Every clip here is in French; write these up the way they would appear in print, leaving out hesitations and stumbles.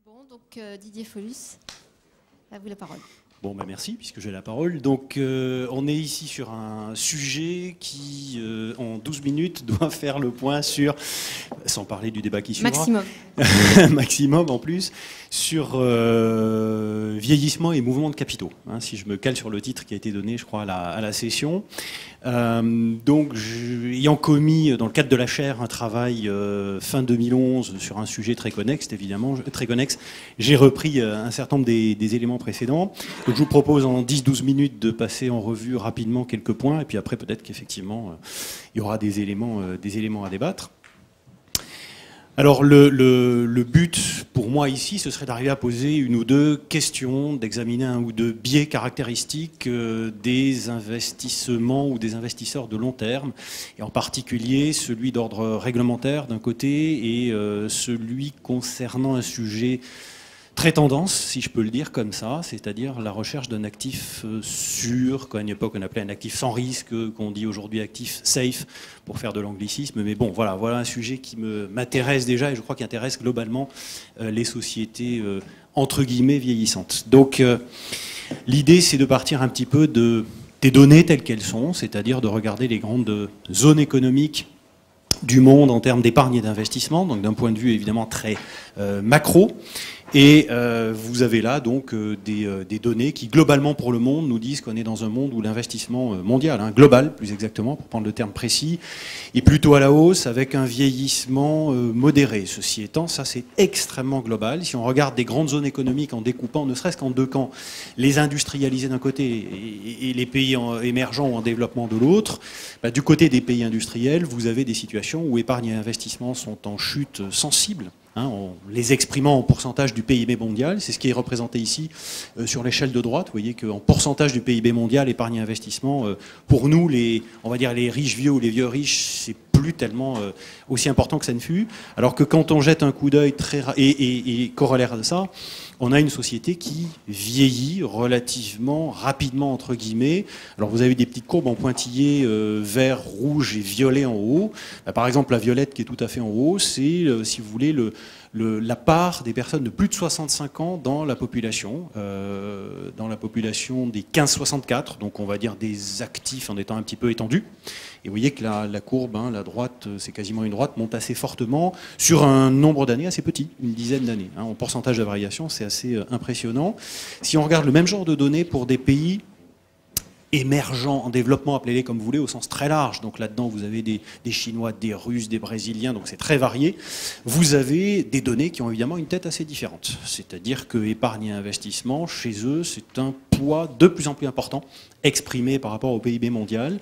Bon, donc Didier Folus, à vous la parole. Bon, bah merci, puisque j'ai la parole. Donc, on est ici sur un sujet qui, en 12 minutes, doit faire le point sur, sans parler du débat qui suivra, Maximum. maximum en plus, sur vieillissement et mouvement de capitaux, hein, si je me cale sur le titre qui a été donné, je crois, à la session. Donc, ayant commis, dans le cadre de la chaire, un travail fin 2011 sur un sujet très connexe, évidemment, j'ai repris un certain nombre des éléments précédents. Donc, je vous propose en 10-12 minutes de passer en revue rapidement quelques points, et puis après, peut-être qu'effectivement, il y aura des éléments à débattre. Alors, le but pour moi ici, ce serait d'arriver à poser une ou deux questions, d'examiner un ou deux biais caractéristiques des investissements ou des investisseurs de long terme, et en particulier celui d'ordre réglementaire d'un côté et celui concernant un sujet très tendance, si je peux le dire comme ça, c'est-à-dire la recherche d'un actif sûr, qu'à une époque on appelait un actif sans risque, qu'on dit aujourd'hui actif safe, pour faire de l'anglicisme. Mais bon, voilà un sujet qui m'intéresse déjà et je crois qu'il intéresse globalement les sociétés entre guillemets vieillissantes. Donc l'idée, c'est de partir un petit peu des données telles qu'elles sont, c'est-à-dire de regarder les grandes zones économiques du monde en termes d'épargne et d'investissement, donc d'un point de vue évidemment très macro. Et vous avez là donc des données qui globalement pour le monde nous disent qu'on est dans un monde où l'investissement mondial, global plus exactement pour prendre le terme précis, est plutôt à la hausse avec un vieillissement modéré. Ceci étant, ça c'est extrêmement global. Si on regarde des grandes zones économiques en découpant ne serait-ce qu'en deux camps, les industrialisés d'un côté et les pays émergents ou en développement de l'autre, du côté des pays industriels, vous avez des situations où épargne et investissement sont en chute sensible. En les exprimant en pourcentage du PIB mondial, c'est ce qui est représenté ici sur l'échelle de droite. Vous voyez qu'en pourcentage du PIB mondial, épargne et investissement, pour nous, on va dire les riches vieux ou les vieux riches, c'est plus tellement aussi important que ça ne fut. Alors que quand on jette un coup d'œil et corollaire de ça, on a une société qui vieillit relativement rapidement, entre guillemets. Alors vous avez des petites courbes en pointillés vert, rouge et violet en haut. Par exemple, la violette qui est tout à fait en haut, c'est, si vous voulez, la part des personnes de plus de 65 ans dans la population des 15-64, donc on va dire des actifs en étant un petit peu étendus. Et vous voyez que la courbe, la droite, c'est quasiment une droite, monte assez fortement sur un nombre d'années assez petit, une dizaine d'années. En pourcentage de variation, c'est assez impressionnant. Si on regarde le même genre de données pour des pays émergents, en développement, appelez-les comme vous voulez, au sens très large. Donc là-dedans, vous avez des Chinois, des Russes, des Brésiliens, donc c'est très varié. Vous avez des données qui ont évidemment une tête assez différente. C'est-à-dire que épargne et investissement, chez eux, c'est un poids de plus en plus important, exprimé par rapport au PIB mondial.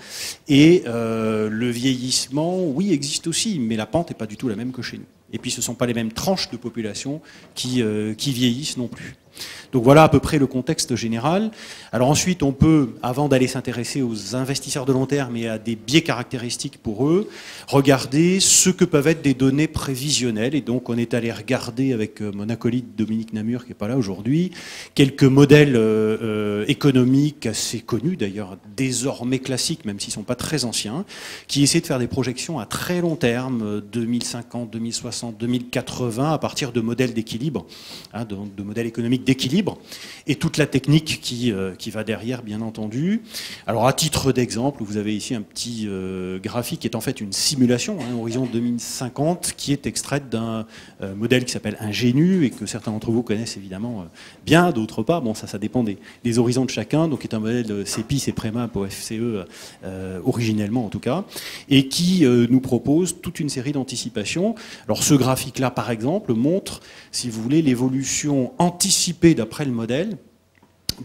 Et le vieillissement, oui, existe aussi, mais la pente n'est pas du tout la même que chez nous. Et puis ce ne sont pas les mêmes tranches de population qui vieillissent non plus. Donc voilà à peu près le contexte général. Alors ensuite, on peut, avant d'aller s'intéresser aux investisseurs de long terme et à des biais caractéristiques pour eux, regarder ce que peuvent être des données prévisionnelles. Et donc on est allé regarder avec mon acolyte Dominique Namur, qui n'est pas là aujourd'hui, quelques modèles économiques assez connus, d'ailleurs désormais classiques, même s'ils ne sont pas très anciens, qui essaient de faire des projections à très long terme, 2050, 2060, 2080, à partir de modèles d'équilibre, de modèles économiques d'équilibre, et toute la technique qui va derrière, bien entendu. Alors, à titre d'exemple, vous avez ici un petit graphique qui est en fait une simulation, horizon 2050, qui est extraite d'un modèle qui s'appelle Ingenu, et que certains d'entre vous connaissent évidemment bien, d'autres pas. Bon, ça dépend des horizons de chacun, donc qui est un modèle CEPIS et PREMAP au FCE, originellement en tout cas, et qui nous propose toute une série d'anticipations. Alors, ce graphique-là, par exemple, montre, si vous voulez, l'évolution anticipée d'après le modèle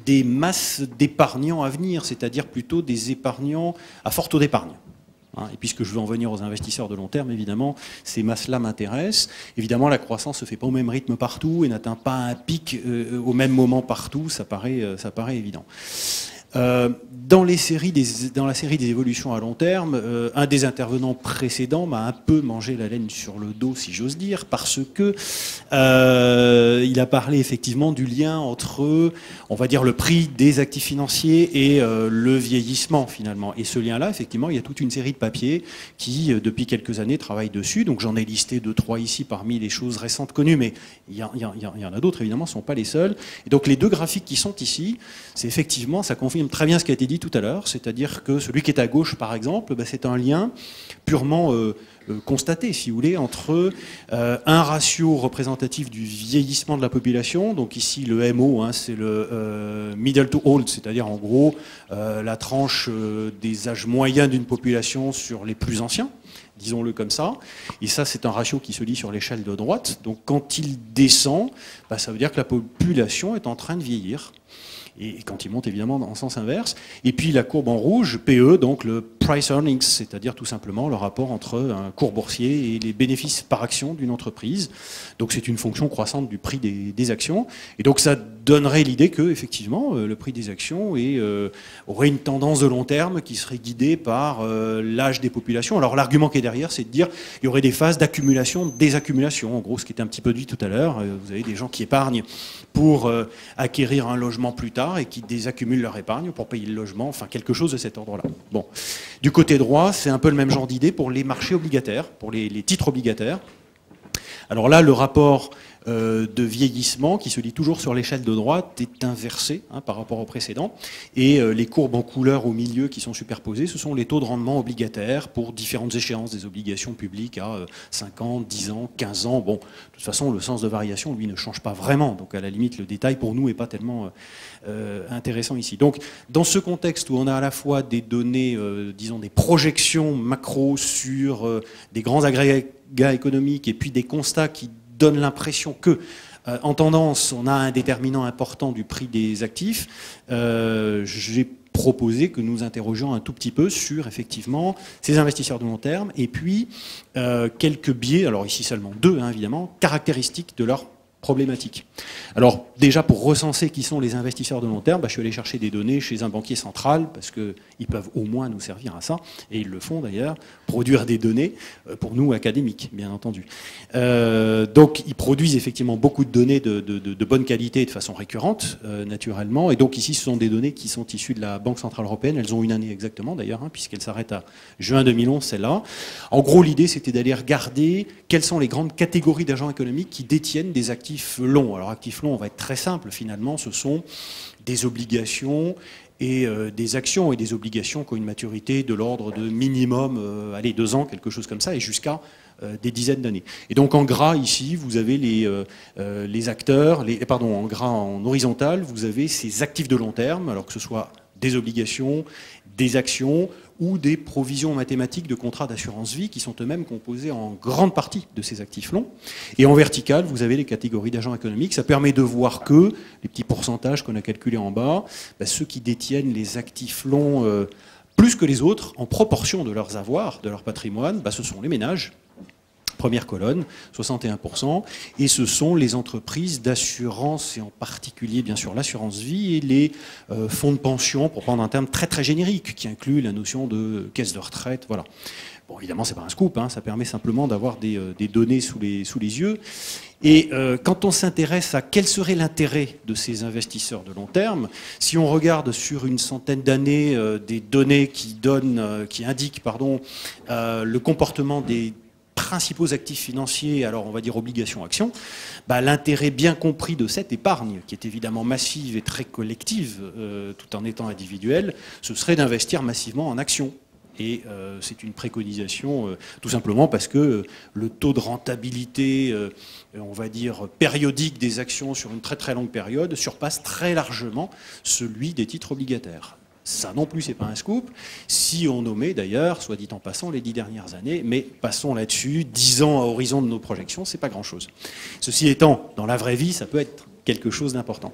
des masses d'épargnants à venir, c'est-à-dire plutôt des épargnants à fort taux d'épargne. Et puisque je veux en venir aux investisseurs de long terme, évidemment, ces masses-là m'intéressent. Évidemment, la croissance ne se fait pas au même rythme partout et n'atteint pas un pic au même moment partout, ça paraît évident. Dans la série des évolutions à long terme, un des intervenants précédents m'a un peu mangé la laine sur le dos, si j'ose dire, parce que il a parlé effectivement du lien entre, on va dire, le prix des actifs financiers et le vieillissement finalement. Et ce lien-là, effectivement, il y a toute une série de papiers qui, depuis quelques années, travaillent dessus. Donc j'en ai listé 2-3 ici parmi les choses récentes connues, mais il y en a d'autres, évidemment, ce ne sont pas les seuls. Et donc les deux graphiques qui sont ici, c'est effectivement, ça confirme très bien ce qui a été dit tout à l'heure, c'est-à-dire que celui qui est à gauche, par exemple, c'est un lien purement constaté, si vous voulez, entre un ratio représentatif du vieillissement de la population, donc ici le MO, c'est le middle to old, c'est-à-dire en gros la tranche des âges moyens d'une population sur les plus anciens, disons-le comme ça. Et ça, c'est un ratio qui se lit sur l'échelle de droite. Donc quand il descend, ça veut dire que la population est en train de vieillir. Et quand il monte, évidemment, en sens inverse. Et puis la courbe en rouge, PE, donc le price earnings, c'est-à-dire tout simplement le rapport entre un cours boursier et les bénéfices par action d'une entreprise. Donc c'est une fonction croissante du prix des actions. Et donc ça donnerait l'idée que, effectivement, le prix des actions aurait une tendance de long terme qui serait guidée par l'âge des populations. Alors l'argument qui est derrière, c'est de dire qu'il y aurait des phases d'accumulation, désaccumulation. En gros, ce qui était un petit peu dit tout à l'heure, vous avez des gens qui épargnent pour acquérir un logement plus tard et qui désaccumulent leur épargne pour payer le logement, enfin quelque chose de cet ordre-là. Bon. Du côté droit, c'est un peu le même genre d'idée pour les marchés obligataires, pour les titres obligataires. Alors là, le rapport de vieillissement, qui se lit toujours sur l'échelle de droite, est inversé par rapport au précédent. Et les courbes en couleur au milieu qui sont superposées, ce sont les taux de rendement obligataires pour différentes échéances des obligations publiques à 5 ans, 10 ans, 15 ans. Bon, de toute façon, le sens de variation, lui, ne change pas vraiment. Donc, à la limite, le détail, pour nous, n'est pas tellement intéressant ici. Donc, dans ce contexte où on a à la fois des données, disons, des projections macro sur des grands agrégats économiques et puis des constats qui donne l'impression que, en tendance, on a un déterminant important du prix des actifs. J'ai proposé que nous interrogions un tout petit peu sur, effectivement, ces investisseurs de long terme et puis quelques biais, alors ici seulement 2, évidemment, caractéristiques de leur problématique. Alors déjà, pour recenser qui sont les investisseurs de long terme, je suis allé chercher des données chez un banquier central parce qu'ils peuvent au moins nous servir à ça, et ils le font d'ailleurs, produire des données pour nous académiques, bien entendu. Donc ils produisent effectivement beaucoup de données de bonne qualité et de façon récurrente, naturellement, et donc ici ce sont des données qui sont issues de la Banque Centrale Européenne, elles ont une année exactement d'ailleurs, puisqu'elles s'arrêtent à juin 2011, celle-là. En gros, l'idée c'était d'aller regarder quelles sont les grandes catégories d'agents économiques qui détiennent des actifs longs. Alors actifs longs, on va être très simple finalement, ce sont des obligations et des actions et des obligations qui ont une maturité de l'ordre de minimum, 2 ans, quelque chose comme ça, et jusqu'à des dizaines d'années. Et donc en gras ici, vous avez les acteurs, en gras en horizontal, vous avez ces actifs de long terme, alors que ce soit des obligations, des actions ou des provisions mathématiques de contrats d'assurance vie qui sont eux-mêmes composés en grande partie de ces actifs longs. Et en vertical, vous avez les catégories d'agents économiques. Ça permet de voir que, les petits pourcentages qu'on a calculés en bas, ceux qui détiennent les actifs longs plus que les autres, en proportion de leurs avoirs, de leur patrimoine, ce sont les ménages. Première colonne, 61%, et ce sont les entreprises d'assurance, et en particulier bien sûr l'assurance vie et les fonds de pension, pour prendre un terme très très générique, qui inclut la notion de caisse de retraite, voilà. Bon, évidemment, c'est pas un scoop, ça permet simplement d'avoir des données sous les yeux. Et quand on s'intéresse à quel serait l'intérêt de ces investisseurs de long terme, si on regarde sur une centaine d'années des données qui indiquent le comportement des principaux actifs financiers, alors on va dire obligations-actions, l'intérêt bien compris de cette épargne, qui est évidemment massive et très collective, tout en étant individuelle, ce serait d'investir massivement en actions. Et c'est une préconisation tout simplement parce que le taux de rentabilité, on va dire, périodique des actions sur une très très longue période surpasse très largement celui des titres obligataires. Ça non plus, c'est pas un scoop. Si on nommait d'ailleurs, soit dit en passant, les 10 dernières années, mais passons là-dessus, 10 ans à horizon de nos projections, c'est pas grand-chose. Ceci étant, dans la vraie vie, ça peut être quelque chose d'important.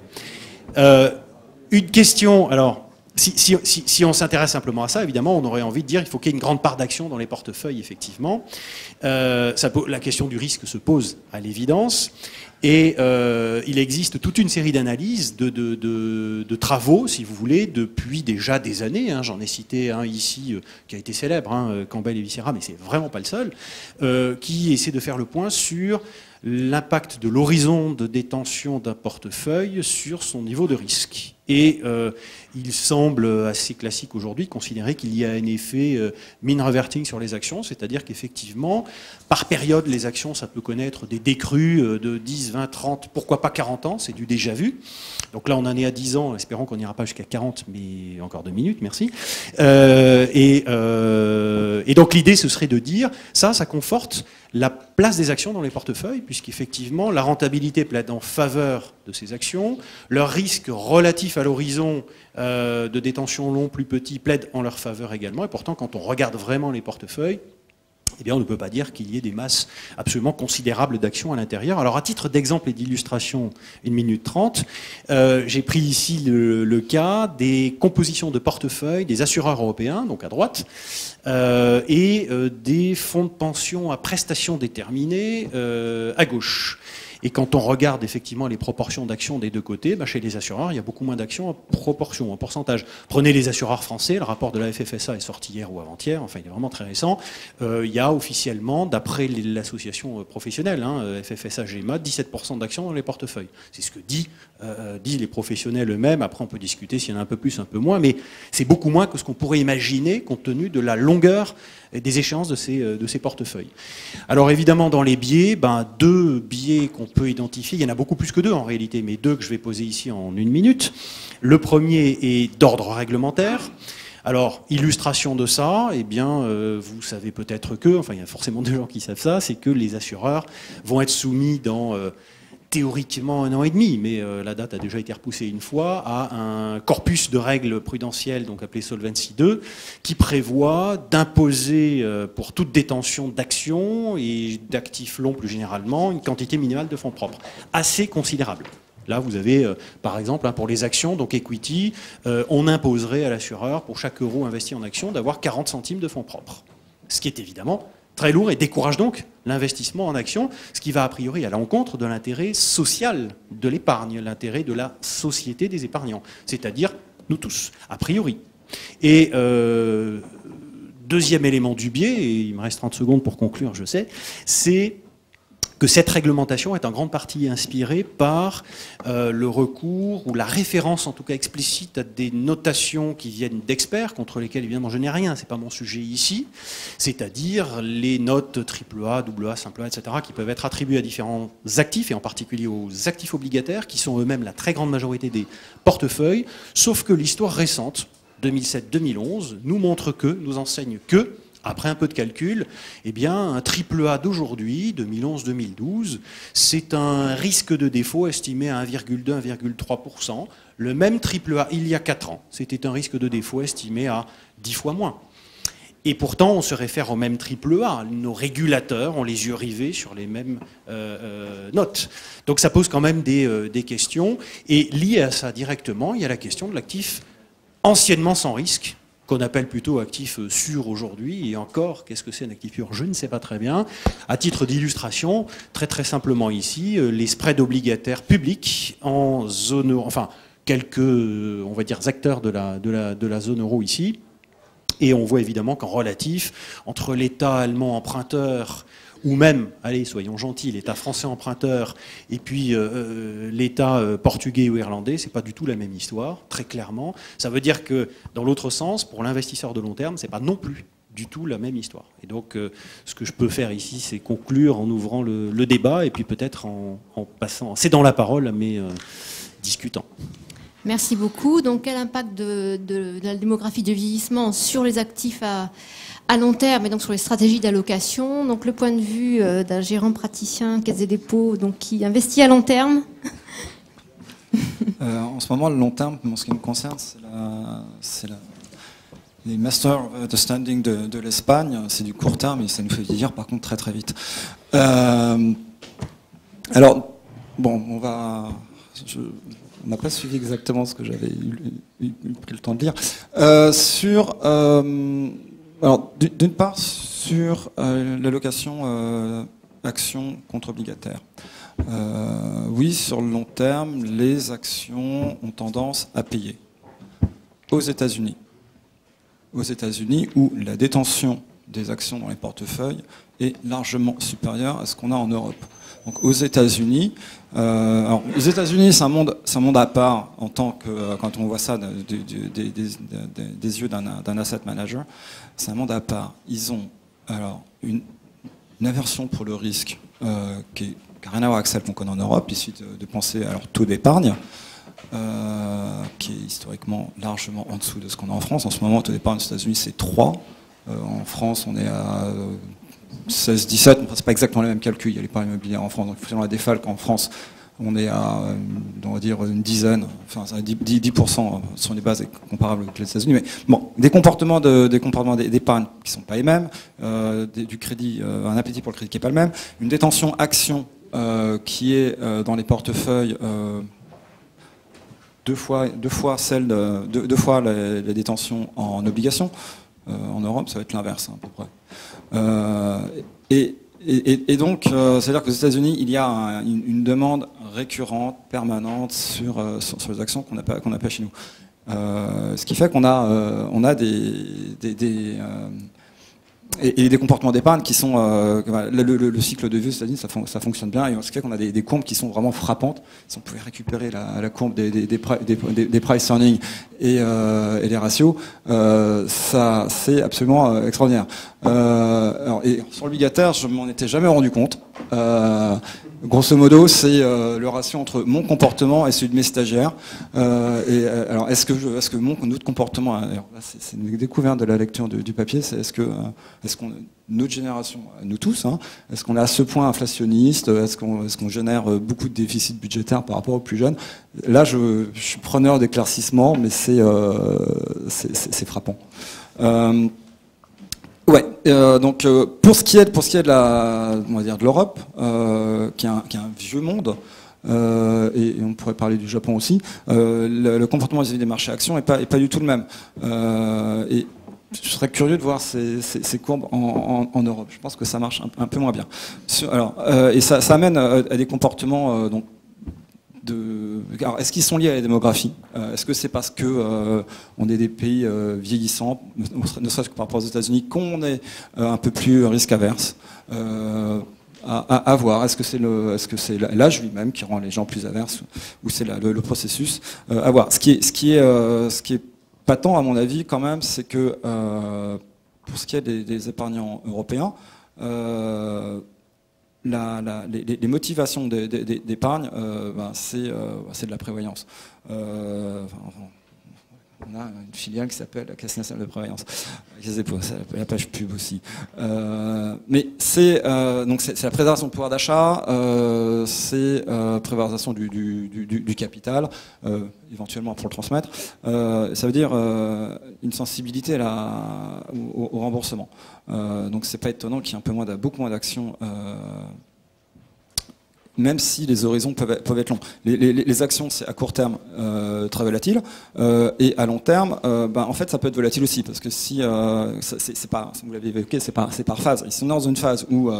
Une question, alors, Si on s'intéresse simplement à ça, évidemment, on aurait envie de dire qu'il faut qu'il y ait une grande part d'action dans les portefeuilles, effectivement. La question du risque se pose à l'évidence. Et il existe toute une série d'analyses, de travaux, si vous voulez, depuis déjà des années. Hein, j'en ai cité un ici qui a été célèbre, hein, Campbell et Viscera, mais c'est vraiment pas le seul, qui essaie de faire le point sur l'impact de l'horizon de détention d'un portefeuille sur son niveau de risque. Et il semble assez classique aujourd'hui de considérer qu'il y a un effet mean reverting sur les actions, c'est-à-dire qu'effectivement, par période, les actions, ça peut connaître des décrues de 10, 20, 30, pourquoi pas 40 ans, c'est du déjà vu. Donc là, on en est à 10 ans, espérons qu'on n'ira pas jusqu'à 40, mais encore 2 minutes, merci. Et donc l'idée, ce serait de dire, ça conforte la place des actions dans les portefeuilles, puisqu'effectivement, la rentabilité plaide en faveur de ces actions, leur risque relatif à l'horizon de détention long plus petit plaide en leur faveur également, et pourtant, quand on regarde vraiment les portefeuilles, eh bien, on ne peut pas dire qu'il y ait des masses absolument considérables d'actions à l'intérieur. Alors, à titre d'exemple et d'illustration, 1 minute 30, j'ai pris ici le cas des compositions de portefeuille des assureurs européens, donc à droite, et des fonds de pension à prestations déterminées à gauche. Et quand on regarde effectivement les proportions d'actions des deux côtés, chez les assureurs, il y a beaucoup moins d'actions en proportion, en pourcentage. Prenez les assureurs français, le rapport de la FFSA est sorti hier ou avant-hier, enfin il est vraiment très récent. Il y a officiellement, d'après l'association professionnelle, FFSA-GEMA, 17% d'actions dans les portefeuilles. C'est ce que disent les professionnels eux-mêmes. Après on peut discuter s'il y en a un peu plus, un peu moins, mais c'est beaucoup moins que ce qu'on pourrait imaginer compte tenu de la longueur des échéances de ces portefeuilles. Alors évidemment dans les biais, deux biais qu'on peut identifier, il y en a beaucoup plus que deux en réalité, mais deux que je vais poser ici en 1 minute. Le premier est d'ordre réglementaire. Alors, illustration de ça, eh bien, vous savez peut-être que, enfin il y a forcément des gens qui savent ça, c'est que les assureurs vont être soumis dans théoriquement 1 an et demi, mais la date a déjà été repoussée une fois, à un corpus de règles prudentielles, donc appelé Solvency II, qui prévoit d'imposer pour toute détention d'actions et d'actifs longs plus généralement une quantité minimale de fonds propres, assez considérable. Là, vous avez, par exemple, pour les actions, donc equity, on imposerait à l'assureur, pour chaque euro investi en actions, d'avoir 40 centimes de fonds propres. Ce qui est évidemment très lourd et décourage donc l'investissement en actions, ce qui va a priori à l'encontre de l'intérêt social de l'épargne, l'intérêt de la société des épargnants, c'est-à-dire nous tous, a priori. Et deuxième élément du biais, et il me reste 30 secondes pour conclure, je sais, c'est que cette réglementation est en grande partie inspirée par le recours, ou la référence en tout cas explicite, à des notations qui viennent d'experts, contre lesquels évidemment je n'ai rien, c'est pas mon sujet ici, c'est-à-dire les notes AAA, AA, simple A, etc., qui peuvent être attribuées à différents actifs, et en particulier aux actifs obligataires, qui sont eux-mêmes la très grande majorité des portefeuilles, sauf que l'histoire récente, 2007-2011, nous montre que, nous enseigne que, après un peu de calcul, eh bien, un AAA d'aujourd'hui, 2011-2012, c'est un risque de défaut estimé à 1,2-1,3%. Le même AAA il y a 4 ans, c'était un risque de défaut estimé à 10 fois moins. Et pourtant, on se réfère au même AAA. Nos régulateurs ont les yeux rivés sur les mêmes notes. Donc ça pose quand même des questions. Et lié à ça directement, il y a la question de l'actif anciennement sans risque, qu'on appelle plutôt actif sûr aujourd'hui, et encore, qu'est-ce que c'est un actif sûr? Je ne sais pas très bien. À titre d'illustration, très simplement ici, les spreads obligataires publics en zone euro, enfin, quelques, on va dire, acteurs de la zone euro ici, et on voit évidemment qu'en relatif, entre l'État allemand emprunteur, ou même, allez, soyons gentils, l'État français emprunteur et puis l'État portugais ou irlandais, c'est pas du tout la même histoire, très clairement. Ça veut dire que, dans l'autre sens, pour l'investisseur de long terme, c'est pas non plus du tout la même histoire. Et donc, ce que je peux faire ici, c'est conclure en ouvrant le débat et puis peut-être en cédant la parole à mes discutants. Merci beaucoup. Donc, quel impact de la démographie de vieillissement sur les actifs à long terme et donc sur les stratégies d'allocation? Donc, le point de vue d'un gérant praticien Caisse des dépôts, donc qui investit à long terme. En ce moment, le long terme, en ce qui me concerne, c'est les Master of Understanding de l'Espagne. C'est du court terme et ça nous fait vieillir par contre très vite. Alors, bon, on n'a pas suivi exactement ce que j'avais pris le temps de lire. Alors, d'une part, sur l'allocation actions contre-obligataires. Oui, sur le long terme, les actions ont tendance à payer. Aux États-Unis. Aux États-Unis, où la détention des actions dans les portefeuilles est largement supérieure à ce qu'on a en Europe. Donc aux États-Unis, c'est un monde à part en tant que, quand on voit ça des yeux d'un asset manager, c'est un monde à part. Ils ont alors une aversion pour le risque qui n'a rien à voir avec celle qu'on connaît en Europe. Il suffit de penser à leur taux d'épargne, qui est historiquement largement en dessous de ce qu'on a en France. En ce moment, le taux d'épargne aux États-Unis, c'est 3. En France, on est à 16, 17. Enfin, c'est pas exactement le même calcul. Il y a l'épargne immobilière en France. Donc, selon la défalque en France, on est à, on va dire, une dizaine, enfin 10% sur les bases comparables avec les États-Unis. Mais bon, des comportements d'épargne qui sont pas les mêmes, du crédit, un appétit pour le crédit qui est pas le même, une détention action qui est dans les portefeuilles deux fois la détention en obligation. En Europe, ça va être l'inverse, à peu près. Et donc, c'est-à-dire qu'aux États-Unis, il y a une demande récurrente, permanente sur les actions qu'on n'a pas chez nous. Ce qui fait qu'on a des comportements d'épargne qui sont le cycle de vie aux États-Unis, ça fonctionne bien, et ce qui fait qu'on a des courbes qui sont vraiment frappantes. Si on pouvait récupérer la courbe des price earnings et les ratios, ça c'est absolument extraordinaire. Et sur l'obligataire, je m'en étais jamais rendu compte. Grosso modo, c'est le ratio entre mon comportement et celui de mes stagiaires. Alors, est-ce que notre comportement, alors là, c'est une découverte de la lecture du papier, c'est est-ce que notre génération, nous tous, est-ce qu'on est à ce point inflationniste, est-ce qu'on génère beaucoup de déficits budgétaires par rapport aux plus jeunes? Là, je suis preneur d'éclaircissement, mais c'est frappant. Donc pour ce qui est de l'Europe, qui est un vieux monde, et on pourrait parler du Japon aussi, le comportement vis-à-vis des marchés actions est pas du tout le même. Et je serais curieux de voir ces courbes en Europe. Je pense que ça marche un peu moins bien. Et ça amène à des comportements alors, est-ce qu'ils sont liés à la démographie? Est-ce que c'est parce que on est des pays vieillissants, ne serait-ce que par rapport aux États-Unis, qu'on est un peu plus risque averse? À voir. Est-ce que c'est l'âge lui-même qui rend les gens plus averses, ou c'est le processus? À voir. Ce qui est patent à mon avis quand même, c'est que pour ce qui est des épargnants européens, les motivations d'épargne, c'est de la prévoyance. On a une filiale qui s'appelle la Caisse nationale de prévoyance. La page pub aussi. Mais c'est la préservation du pouvoir d'achat, c'est préservation du capital, éventuellement pour le transmettre. Ça veut dire une sensibilité au remboursement. Donc c'est pas étonnant qu'il y ait beaucoup moins d'actions. Même si les horizons peuvent être longs. Les actions, c'est à court terme très volatile, et à long terme, en fait, ça peut être volatile aussi, parce que si c'est pas, vous l'avez évoqué, c'est par phase. Ils sont dans une phase où,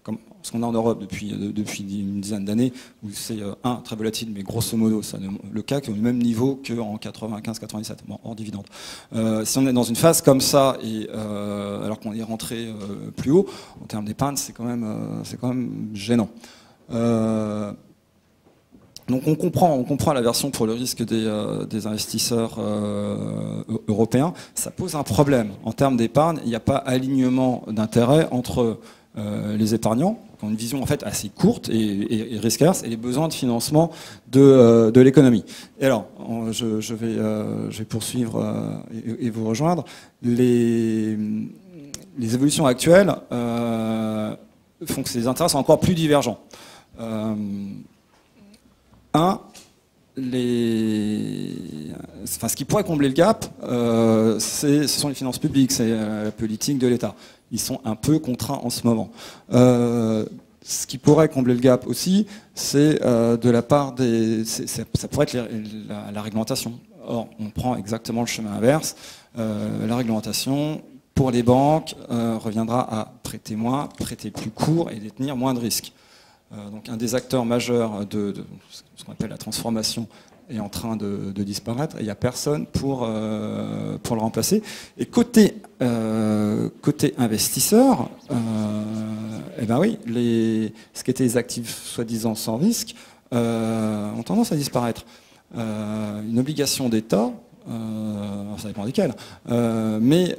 comme ce qu'on a en Europe depuis une dizaine d'années, où c'est très volatile, mais grosso modo, le CAC est au même niveau qu'en 95-97, hors dividende. Si on est dans une phase comme ça, et alors qu'on est rentré plus haut, en termes d'épargne, c'est quand même gênant. Donc on comprend l'aversion pour le risque des investisseurs européens. Ça pose un problème en termes d'épargne. Il n'y a pas alignement d'intérêt entre les épargnants, qui ont une vision en fait assez courte et risque-averse, et les besoins de financement de l'économie. Et alors, je vais poursuivre et vous rejoindre. Les évolutions actuelles font que ces intérêts sont encore plus divergents. Ce qui pourrait combler le gap, ce sont les finances publiques, c'est la politique de l'État. Ils sont un peu contraints en ce moment. ce qui pourrait combler le gap aussi, c'est de la part des... ça pourrait être la réglementation. Or, on prend exactement le chemin inverse. La réglementation, pour les banques, reviendra à prêter moins, prêter plus court et détenir moins de risques. Donc un des acteurs majeurs de ce qu'on appelle la transformation est en train de disparaître et il n'y a personne pour le remplacer. Et côté investisseur, eh ben oui, ce qui étaient les actifs soi-disant sans risque ont tendance à disparaître. Une obligation d'État, ça dépend desquels, mais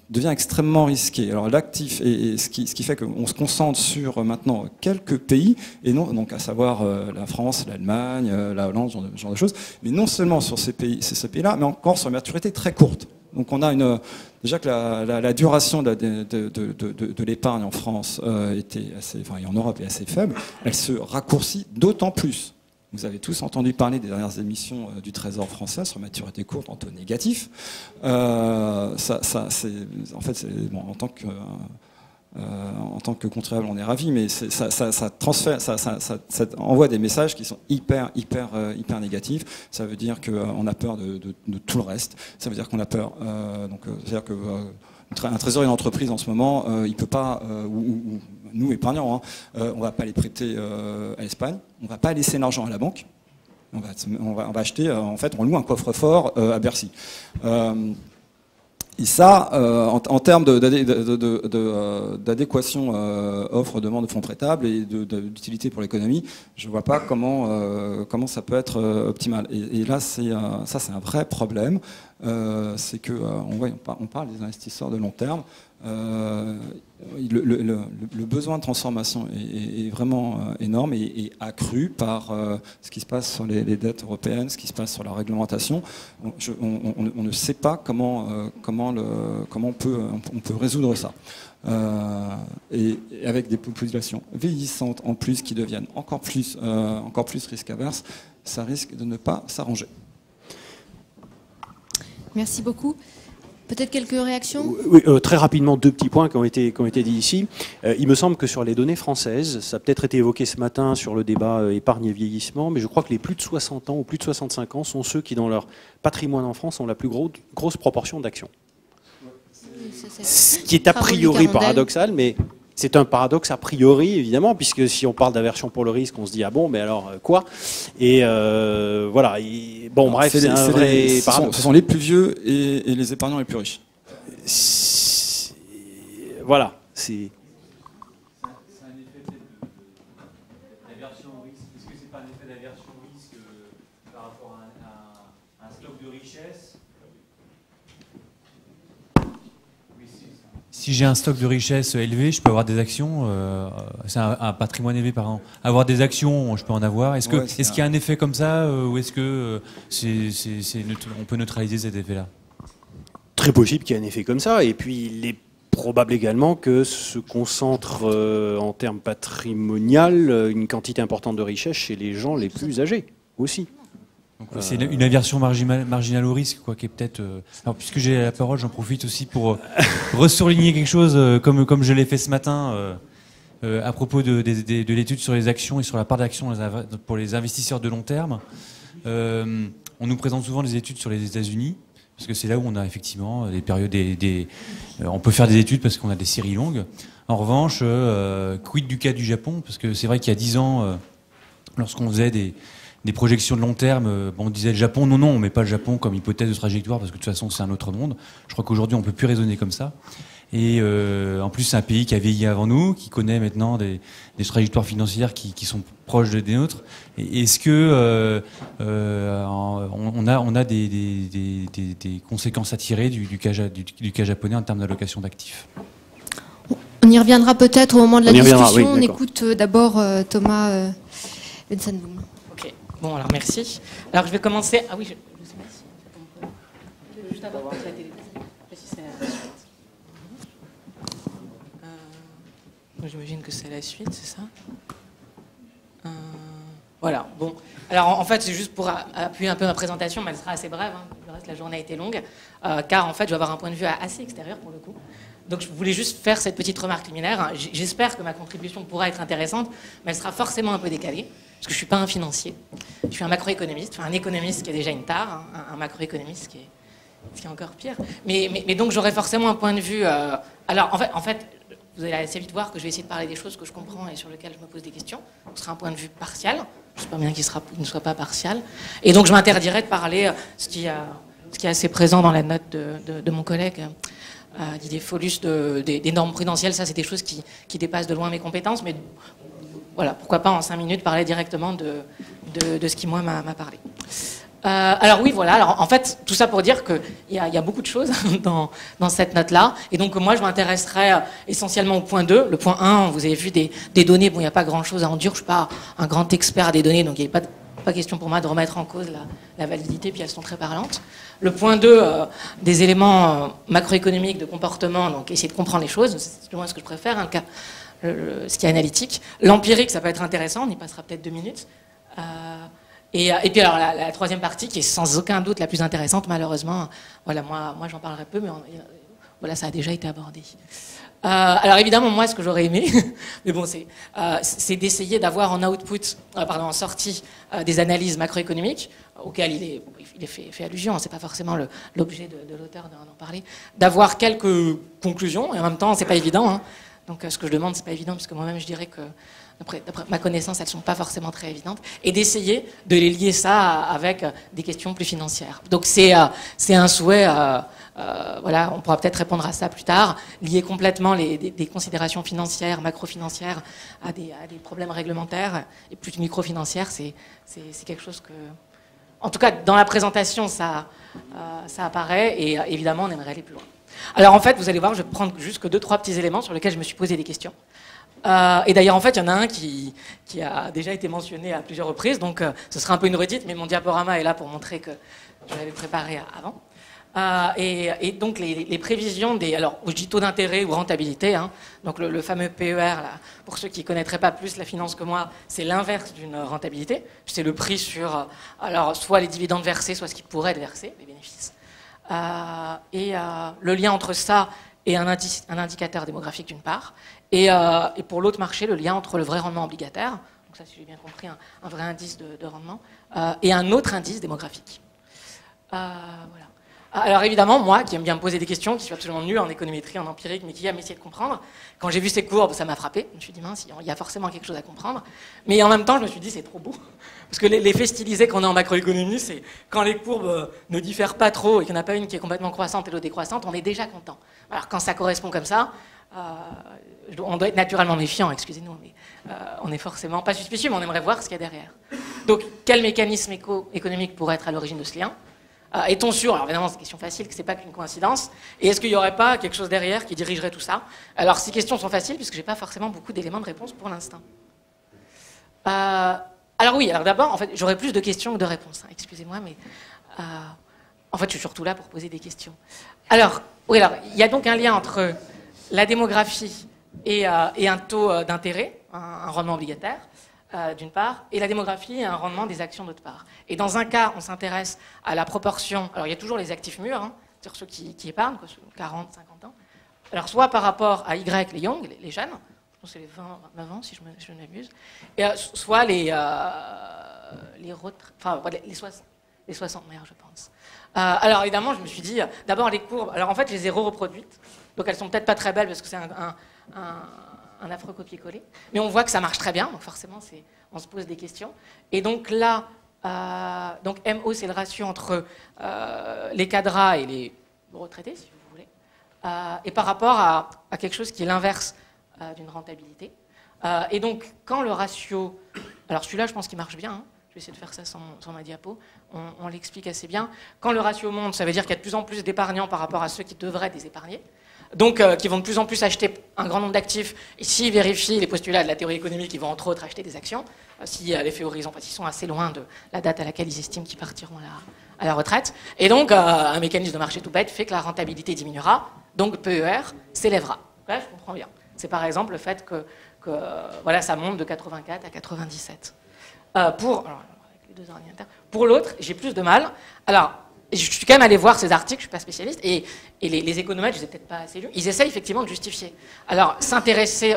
devient extrêmement risqué. Alors l'actif, et ce qui fait qu'on se concentre sur maintenant quelques pays, et non, donc à savoir la France, l'Allemagne, la Hollande, ce genre de choses, mais non seulement sur ces pays-là, mais encore sur une maturité très courte. Donc on a déjà que la duration de l'épargne en France était et en Europe est assez faible, elle se raccourcit d'autant plus. Vous avez tous entendu parler des dernières émissions du Trésor français sur maturité courte en taux négatif. En tant que contribuable, on est ravi, mais ça envoie des messages qui sont hyper négatifs. Ça veut dire qu'on a peur de tout le reste. Ça veut dire qu'on a peur. C'est-à-dire que un trésorier d'entreprise en ce moment, il peut pas, nous épargnants, on va pas les prêter à l'Espagne, on va pas laisser l'argent à la banque, on va acheter, en fait, on loue un coffre-fort à Bercy. Et ça, en termes d'adéquation offre-demande de fonds prêtables et d'utilité pour l'économie, je ne vois pas comment ça peut être optimal. Et là, c'est un vrai problème. C'est qu'on parle des investisseurs de long terme. Le besoin de transformation est vraiment énorme et accru par ce qui se passe sur les dettes européennes, ce qui se passe sur la réglementation. On ne sait pas comment on peut résoudre ça. Et avec des populations vieillissantes en plus qui deviennent encore plus risque averses, ça risque de ne pas s'arranger. Merci beaucoup. Peut-être quelques réactions ? Oui, très rapidement, deux petits points qui ont été dits ici. Il me semble que sur les données françaises, ça a peut-être été évoqué ce matin sur le débat épargne et vieillissement, mais je crois que les plus de 60 ans ou plus de 65 ans sont ceux qui, dans leur patrimoine en France, ont la plus grosse proportion d'actions. Ce qui est a priori paradoxal, mais c'est un paradoxe a priori, évidemment, puisque si on parle d'aversion pour le risque, on se dit, ah bon, mais alors quoi ? Et voilà. Bon, bref, c'est un vrai paradoxe. Ce sont les plus vieux et les épargnants les plus riches. Voilà. C'est un effet d'aversion au risque. Est-ce que c'est pas un effet d'aversion au risque par rapport à un stock de richesse ? Si j'ai un stock de richesse élevé, je peux avoir des actions. C'est un patrimoine élevé par an. Avoir des actions, je peux en avoir. Est-ce qu'il y a un effet comme ça ou est-ce que on peut neutraliser cet effet-là ? Très possible qu'il y ait un effet comme ça. Et puis il est probable également que se concentre en termes patrimonial une quantité importante de richesse chez les gens les plus âgés aussi. C'est une aversion marginale au risque, quoi, qui est peut-être. Alors, puisque j'ai la parole, j'en profite aussi pour ressurligner quelque chose, comme je l'ai fait ce matin, à propos de l'étude sur les actions et sur la part d'actions pour les investisseurs de long terme. On nous présente souvent des études sur les États-Unis, parce que c'est là où on a effectivement des périodes, on peut faire des études parce qu'on a des séries longues. En revanche, quid du cas du Japon, parce que c'est vrai qu'il y a 10 ans, lorsqu'on faisait des projections de long terme, on disait le Japon, non, on ne met pas le Japon comme hypothèse de trajectoire parce que de toute façon c'est un autre monde. Je crois qu'aujourd'hui on ne peut plus raisonner comme ça. Et en plus c'est un pays qui a vieilli avant nous, qui connaît maintenant des trajectoires financières qui sont proches des nôtres. Et est-ce que on a des conséquences à tirer du cas japonais en termes d'allocation d'actifs ? On y reviendra peut-être au moment de la discussion. Oui, on écoute d'abord Thomas Bensenboum. Bon, alors merci. Alors je vais commencer. Ah oui, je sais pas si on peut juste avoir la télé. Je sais pas si c'est la suite. J'imagine que c'est la suite, c'est ça. Voilà. Bon. Alors en fait, c'est juste pour appuyer un peu ma présentation, mais elle sera assez brève. Le reste de la journée a été longue, car en fait, je vais avoir un point de vue assez extérieur pour le coup. Donc je voulais juste faire cette petite remarque liminaire. J'espère que ma contribution pourra être intéressante, mais elle sera forcément un peu décalée, parce que je ne suis pas un financier. Je suis un macroéconomiste, enfin un économiste qui a déjà une tare, un macroéconomiste qui est encore pire. Mais donc j'aurai forcément un point de vue... Alors en fait, vous allez assez vite voir que je vais essayer de parler des choses que je comprends et sur lesquelles je me pose des questions. Ce sera un point de vue partial. J'espère bien qu'il ne soit pas partial. Et donc je m'interdirai de parler ce qui est assez présent dans la note de mon collègue Didier Follus, des normes prudentielles. Ça, c'est des choses qui dépassent de loin mes compétences. Mais voilà, pourquoi pas en 5 minutes parler directement de ce qui, moi, m'a parlé. Alors oui, voilà. Alors en fait, tout ça pour dire qu'il y a beaucoup de choses dans cette note-là. Et donc moi, je m'intéresserai essentiellement au point 2. Le point 1, vous avez vu des données. Bon, il n'y a pas grand-chose à en dire. Je ne suis pas un grand expert des données, donc il n'y a pas question pour moi de remettre en cause la validité, puis elles sont très parlantes. Le point 2, des éléments macroéconomiques de comportement, donc essayer de comprendre les choses, c'est moins ce que je préfère, hein, ce qui est analytique. L'empirique, ça peut être intéressant, on y passera peut-être 2 minutes. Et puis alors la troisième partie, qui est sans aucun doute la plus intéressante, malheureusement, voilà, moi j'en parlerai peu, mais voilà, ça a déjà été abordé. Alors évidemment, moi, ce que j'aurais aimé, mais bon, c'est d'essayer d'avoir en sortie, des analyses macroéconomiques, auxquelles il est fait allusion, c'est pas forcément l'objet de l'auteur d'en parler, d'avoir quelques conclusions, et en même temps, c'est pas évident, hein. Donc ce que je demande, c'est pas évident, puisque moi-même, je dirais que, d'après ma connaissance, elles sont pas forcément très évidentes, et d'essayer de les lier ça avec des questions plus financières. Donc c'est un souhait... voilà, on pourra peut-être répondre à ça plus tard, lier complètement des considérations financières, macro-financières, à des problèmes réglementaires, et plus micro-financières, c'est quelque chose que... En tout cas, dans la présentation, ça apparaît, et évidemment, on aimerait aller plus loin. Alors en fait, vous allez voir, je vais prendre juste 2-3 petits éléments sur lesquels je me suis posé des questions. Et d'ailleurs, en fait, il y en a un qui a déjà été mentionné à plusieurs reprises, donc ce sera un peu une redite, mais mon diaporama est là pour montrer que je l'avais préparé avant. Et donc les prévisions alors je dis taux d'intérêt ou rentabilité, hein, donc le fameux PER, là, pour ceux qui ne connaîtraient pas plus la finance que moi, c'est l'inverse d'une rentabilité, c'est le prix sur alors soit les dividendes versés, soit ce qui pourrait être versé, les bénéfices. Le lien entre ça et un indicateur démographique d'une part, et pour l'autre marché, le lien entre le vrai rendement obligataire, donc ça si j'ai bien compris, un vrai indice de rendement, et un autre indice démographique. Voilà. Alors évidemment, moi, qui aime bien me poser des questions, qui suis absolument nul en économétrie, en empirique, mais qui aime essayer de comprendre, quand j'ai vu ces courbes, ça m'a frappé. Je me suis dit, mince, il y a forcément quelque chose à comprendre. Mais en même temps, je me suis dit, c'est trop beau. Parce que l'effet stylisé qu'on a en macroéconomie, c'est quand les courbes ne diffèrent pas trop et qu'il n'y en a pas une qui est complètement croissante et l'autre décroissante, on est déjà content. Alors quand ça correspond comme ça, on doit être naturellement méfiant, excusez-nous, mais on n'est forcément pas suspicieux, mais on aimerait voir ce qu'il y a derrière. Donc, quel mécanisme économique pourrait être à l'origine de ce lien ? Est-on sûr, alors évidemment c'est une question facile, que ce n'est pas qu'une coïncidence, et est-ce qu'il n'y aurait pas quelque chose derrière qui dirigerait tout ça? Alors ces questions sont faciles puisque je n'ai pas forcément beaucoup d'éléments de réponse pour l'instant. Alors oui, alors d'abord, en fait, j'aurais plus de questions que de réponses, hein, excusez-moi, mais en fait je suis surtout là pour poser des questions. Alors, oui, alors il y a donc un lien entre la démographie et un taux d'intérêt, un rendement obligataire, d'une part, et la démographie et un rendement des actions d'autre part. Et dans un cas, on s'intéresse à la proportion, alors il y a toujours les actifs mûrs, hein, c'est-à-dire ceux qui épargnent, quoi, 40, 50 ans, alors soit par rapport à Y, les young, les jeunes, je pense que c'est les 20, 29 ans si je ne m'abuse, et soit les 60 mères, je pense. Alors évidemment, je me suis dit, d'abord les courbes, alors en fait je les ai reproduites, donc elles sont peut-être pas très belles parce que c'est un affreux copier-coller, mais on voit que ça marche très bien, donc forcément on se pose des questions. Et donc là, donc MO c'est le ratio entre les cadras et les retraités, si vous voulez, et par rapport à quelque chose qui est l'inverse d'une rentabilité. Et donc quand le ratio, alors celui-là je pense qu'il marche bien, hein, je vais essayer de faire ça sans ma diapo, on l'explique assez bien. Quand le ratio monte, ça veut dire qu'il y a de plus en plus d'épargnants par rapport à ceux qui devraient être des épargnés. Donc, qui vont de plus en plus acheter un grand nombre d'actifs, et s'ils vérifient les postulats de la théorie économique, ils vont entre autres acheter des actions, si l'effet horizon, parce qu'ils sont assez loin de la date à laquelle ils estiment qu'ils partiront à la retraite. Et donc, un mécanisme de marché tout bête fait que la rentabilité diminuera, donc PER s'élèvera. Bref, je comprends bien. C'est par exemple le fait que voilà, ça monte de 84 à 97. Alors, avec les deux ordinateurs. Pour l'autre, j'ai plus de mal. Alors, je suis quand même allé voir ces articles, je ne suis pas spécialiste, et les économètres, je ne les ai peut-être pas assez lus, ils essayent effectivement de justifier. Alors, s'intéresser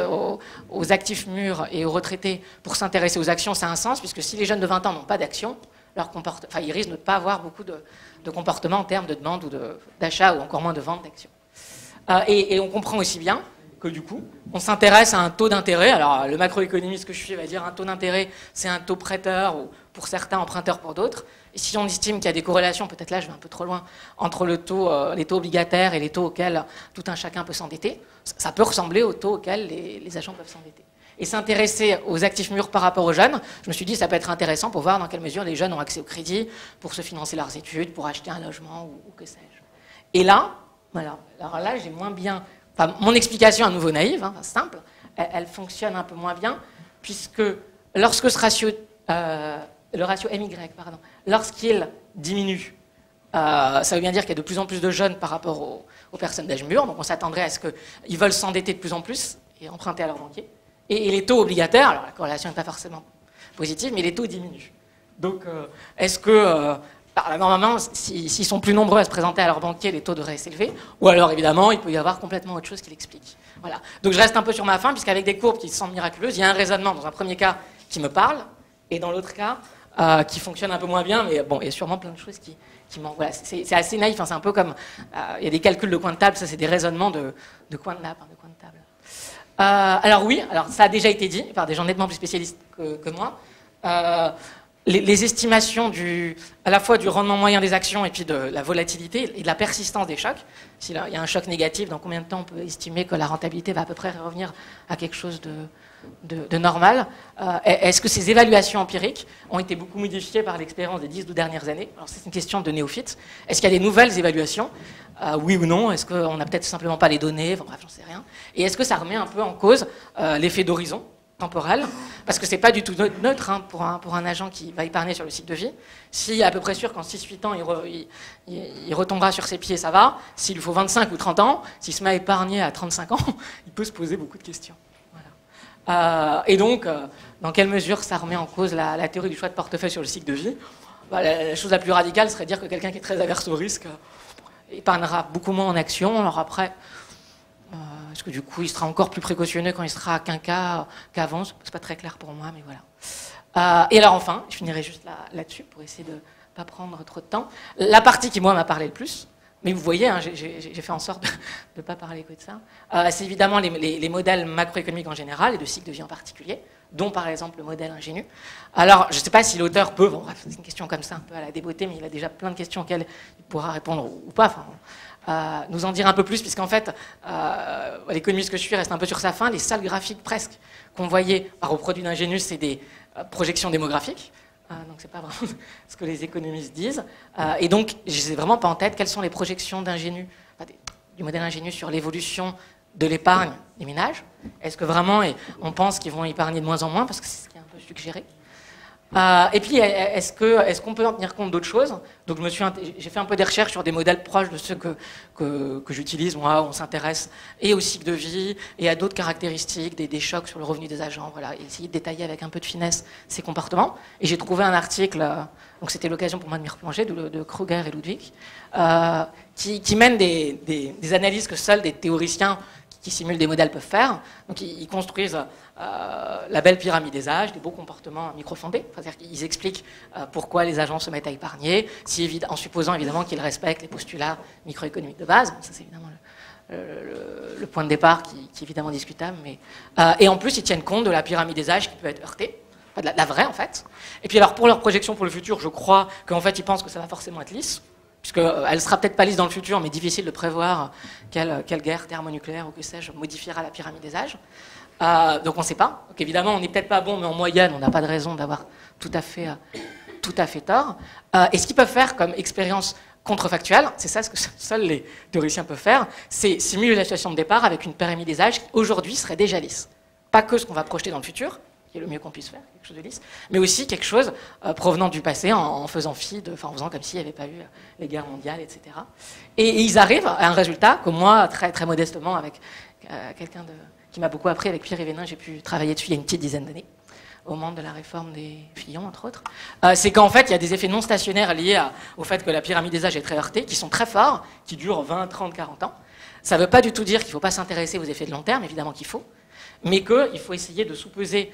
aux actifs mûrs et aux retraités pour s'intéresser aux actions, ça a un sens, puisque si les jeunes de 20 ans n'ont pas d'actions, ils risquent de ne pas avoir beaucoup de comportement en termes de demande ou d'achat, ou encore moins de vente d'actions. Et on comprend aussi bien que du coup, on s'intéresse à un taux d'intérêt. Alors, le macroéconomiste que je suis va dire un taux d'intérêt, c'est un taux prêteur, ou pour certains, emprunteur pour d'autres. Et si on estime qu'il y a des corrélations, peut-être là je vais un peu trop loin, entre les taux obligataires et les taux auxquels tout un chacun peut s'endetter, ça peut ressembler aux taux auxquels les agents peuvent s'endetter. Et s'intéresser aux actifs mûrs par rapport aux jeunes, je me suis dit ça peut être intéressant pour voir dans quelle mesure les jeunes ont accès au crédit pour se financer leurs études, pour acheter un logement ou que sais-je. Et là, voilà, alors là j'ai moins bien... Enfin, mon explication à nouveau naïve, hein, simple, elle fonctionne un peu moins bien, puisque lorsque ce ratio... le ratio MY, pardon, lorsqu'il diminue, ça veut bien dire qu'il y a de plus en plus de jeunes par rapport aux personnes d'âge mûr, donc on s'attendrait à ce qu'ils veulent s'endetter de plus en plus et emprunter à leur banquier. Et les taux obligataires, alors la corrélation n'est pas forcément positive, mais les taux diminuent. Donc est-ce que, normalement, s'ils sont plus nombreux à se présenter à leur banquier, les taux devraient s'élever, ou alors évidemment, il peut y avoir complètement autre chose qui l'explique. Voilà. Donc je reste un peu sur ma faim, puisqu'avec des courbes qui se sentent miraculeuses, il y a un raisonnement dans un premier cas qui me parle, et dans l'autre cas, qui fonctionne un peu moins bien, mais bon, il y a sûrement plein de choses qui manquent. Voilà, c'est assez naïf, hein, c'est un peu comme, il y a des calculs de coin de table, ça c'est des raisonnements de coin de nappe, hein, de coin de table. Alors oui, alors ça a déjà été dit par des gens nettement plus spécialistes que moi. Les estimations à la fois du rendement moyen des actions et puis de la volatilité et de la persistance des chocs. S'il y a un choc négatif, dans combien de temps on peut estimer que la rentabilité va à peu près revenir à quelque chose de normal. Est-ce que ces évaluations empiriques ont été beaucoup modifiées par l'expérience des 10-12 dernières années? Alors c'est une question de néophyte. Est-ce qu'il y a des nouvelles évaluations? Oui ou non? Est-ce qu'on n'a peut-être simplement pas les données? Enfin, bref, j'en sais rien. Et est-ce que ça remet un peu en cause l'effet d'horizon temporel? Parce que c'est pas du tout neutre hein, pour un agent qui va épargner sur le cycle de vie. S'il est à peu près sûr qu'en 6-8 ans, il retombera sur ses pieds, ça va. S'il lui faut 25 ou 30 ans, s'il se met à épargner à 35 ans, il peut se poser beaucoup de questions. Et donc, dans quelle mesure ça remet en cause la théorie du choix de portefeuille sur le cycle de vie? La chose la plus radicale serait de dire que quelqu'un qui est très averse au risque épargnera beaucoup moins en actions. Alors après, est-ce que du coup il sera encore plus précautionneux quand il sera à quinca qu'avant? C'est pas très clair pour moi, mais voilà. Et alors enfin, je finirai juste là-dessus pour essayer de ne pas prendre trop de temps. La partie qui moi m'a parlé le plus, mais vous voyez, hein, j'ai fait en sorte de ne pas parler que de ça. C'est évidemment les modèles macroéconomiques en général et de cycle de vie en particulier, dont par exemple le modèle ingénu. Alors, je ne sais pas si l'auteur peut, bon, bref, c'est une question comme ça, un peu à la débeauté, mais il a déjà plein de questions auxquelles il pourra répondre ou pas. Enfin, nous en dire un peu plus, puisqu'en fait, l'économiste que je suis reste un peu sur sa faim. Les seuls graphiques presque qu'on voyait au produit d'ingénu, c'est des projections démographiques. Donc c'est pas vraiment ce que les économistes disent. Et donc, je n'ai vraiment pas en tête quelles sont les projections d'ingénu, du modèle ingénu sur l'évolution de l'épargne des ménages. Est-ce que vraiment on pense qu'ils vont épargner de moins en moins, parce que c'est ce qui est un peu suggéré. Et puis, est-ce qu'on peut en tenir compte d'autres choses? Donc j'ai fait un peu des recherches sur des modèles proches de ceux que j'utilise. Moi, on s'intéresse et au cycle de vie et à d'autres caractéristiques, des chocs sur le revenu des agents, voilà, et essayer de détailler avec un peu de finesse ces comportements. Et j'ai trouvé un article, donc c'était l'occasion pour moi de m'y replonger, de Kruger et Ludwig, qui mènent des analyses que seuls des théoriciens qui simulent des modèles peuvent faire. Donc ils construisent la belle pyramide des âges, des beaux comportements microfondés. C'est-à-dire qu'ils expliquent pourquoi les agents se mettent à épargner, en supposant évidemment qu'ils respectent les postulats microéconomiques de base. Bon, ça c'est évidemment le point de départ qui est évidemment discutable. Mais, et en plus ils tiennent compte de la pyramide des âges qui peut être heurtée, de la vraie en fait. Et puis alors pour leur projection pour le futur, je crois qu'en fait ils pensent que ça va forcément être lisse, puisqu'elle ne sera peut-être pas lisse dans le futur, mais difficile de prévoir quelle guerre thermonucléaire ou que sais-je modifiera la pyramide des âges. Donc on ne sait pas. Donc évidemment, on n'est peut-être pas bon, mais en moyenne, on n'a pas de raison d'avoir tout à fait tort. Et ce qu'ils peuvent faire comme expérience contrefactuelle, c'est ça ce que seuls les théoriciens peuvent faire, c'est simuler la situation de départ avec une pyramide des âges qui aujourd'hui serait déjà lisse. Pas que ce qu'on va projeter dans le futur, qui est le mieux qu'on puisse faire, quelque chose de lisse, mais aussi quelque chose provenant du passé en faisant en faisant comme s'il n'y avait pas eu les guerres mondiales, etc. Et ils arrivent à un résultat que moi, très, très modestement, avec quelqu'un qui m'a beaucoup appris, avec Pierre Yvénin, j'ai pu travailler dessus il y a une petite dizaine d'années. au moment de la réforme des Fillon, entre autres, c'est qu'en fait, il y a des effets non stationnaires liés au fait que la pyramide des âges est très heurtée, qui sont très forts, qui durent 20, 30, 40 ans. Ça ne veut pas du tout dire qu'il ne faut pas s'intéresser aux effets de long terme, évidemment qu'il faut, mais qu'il faut essayer de sous-peser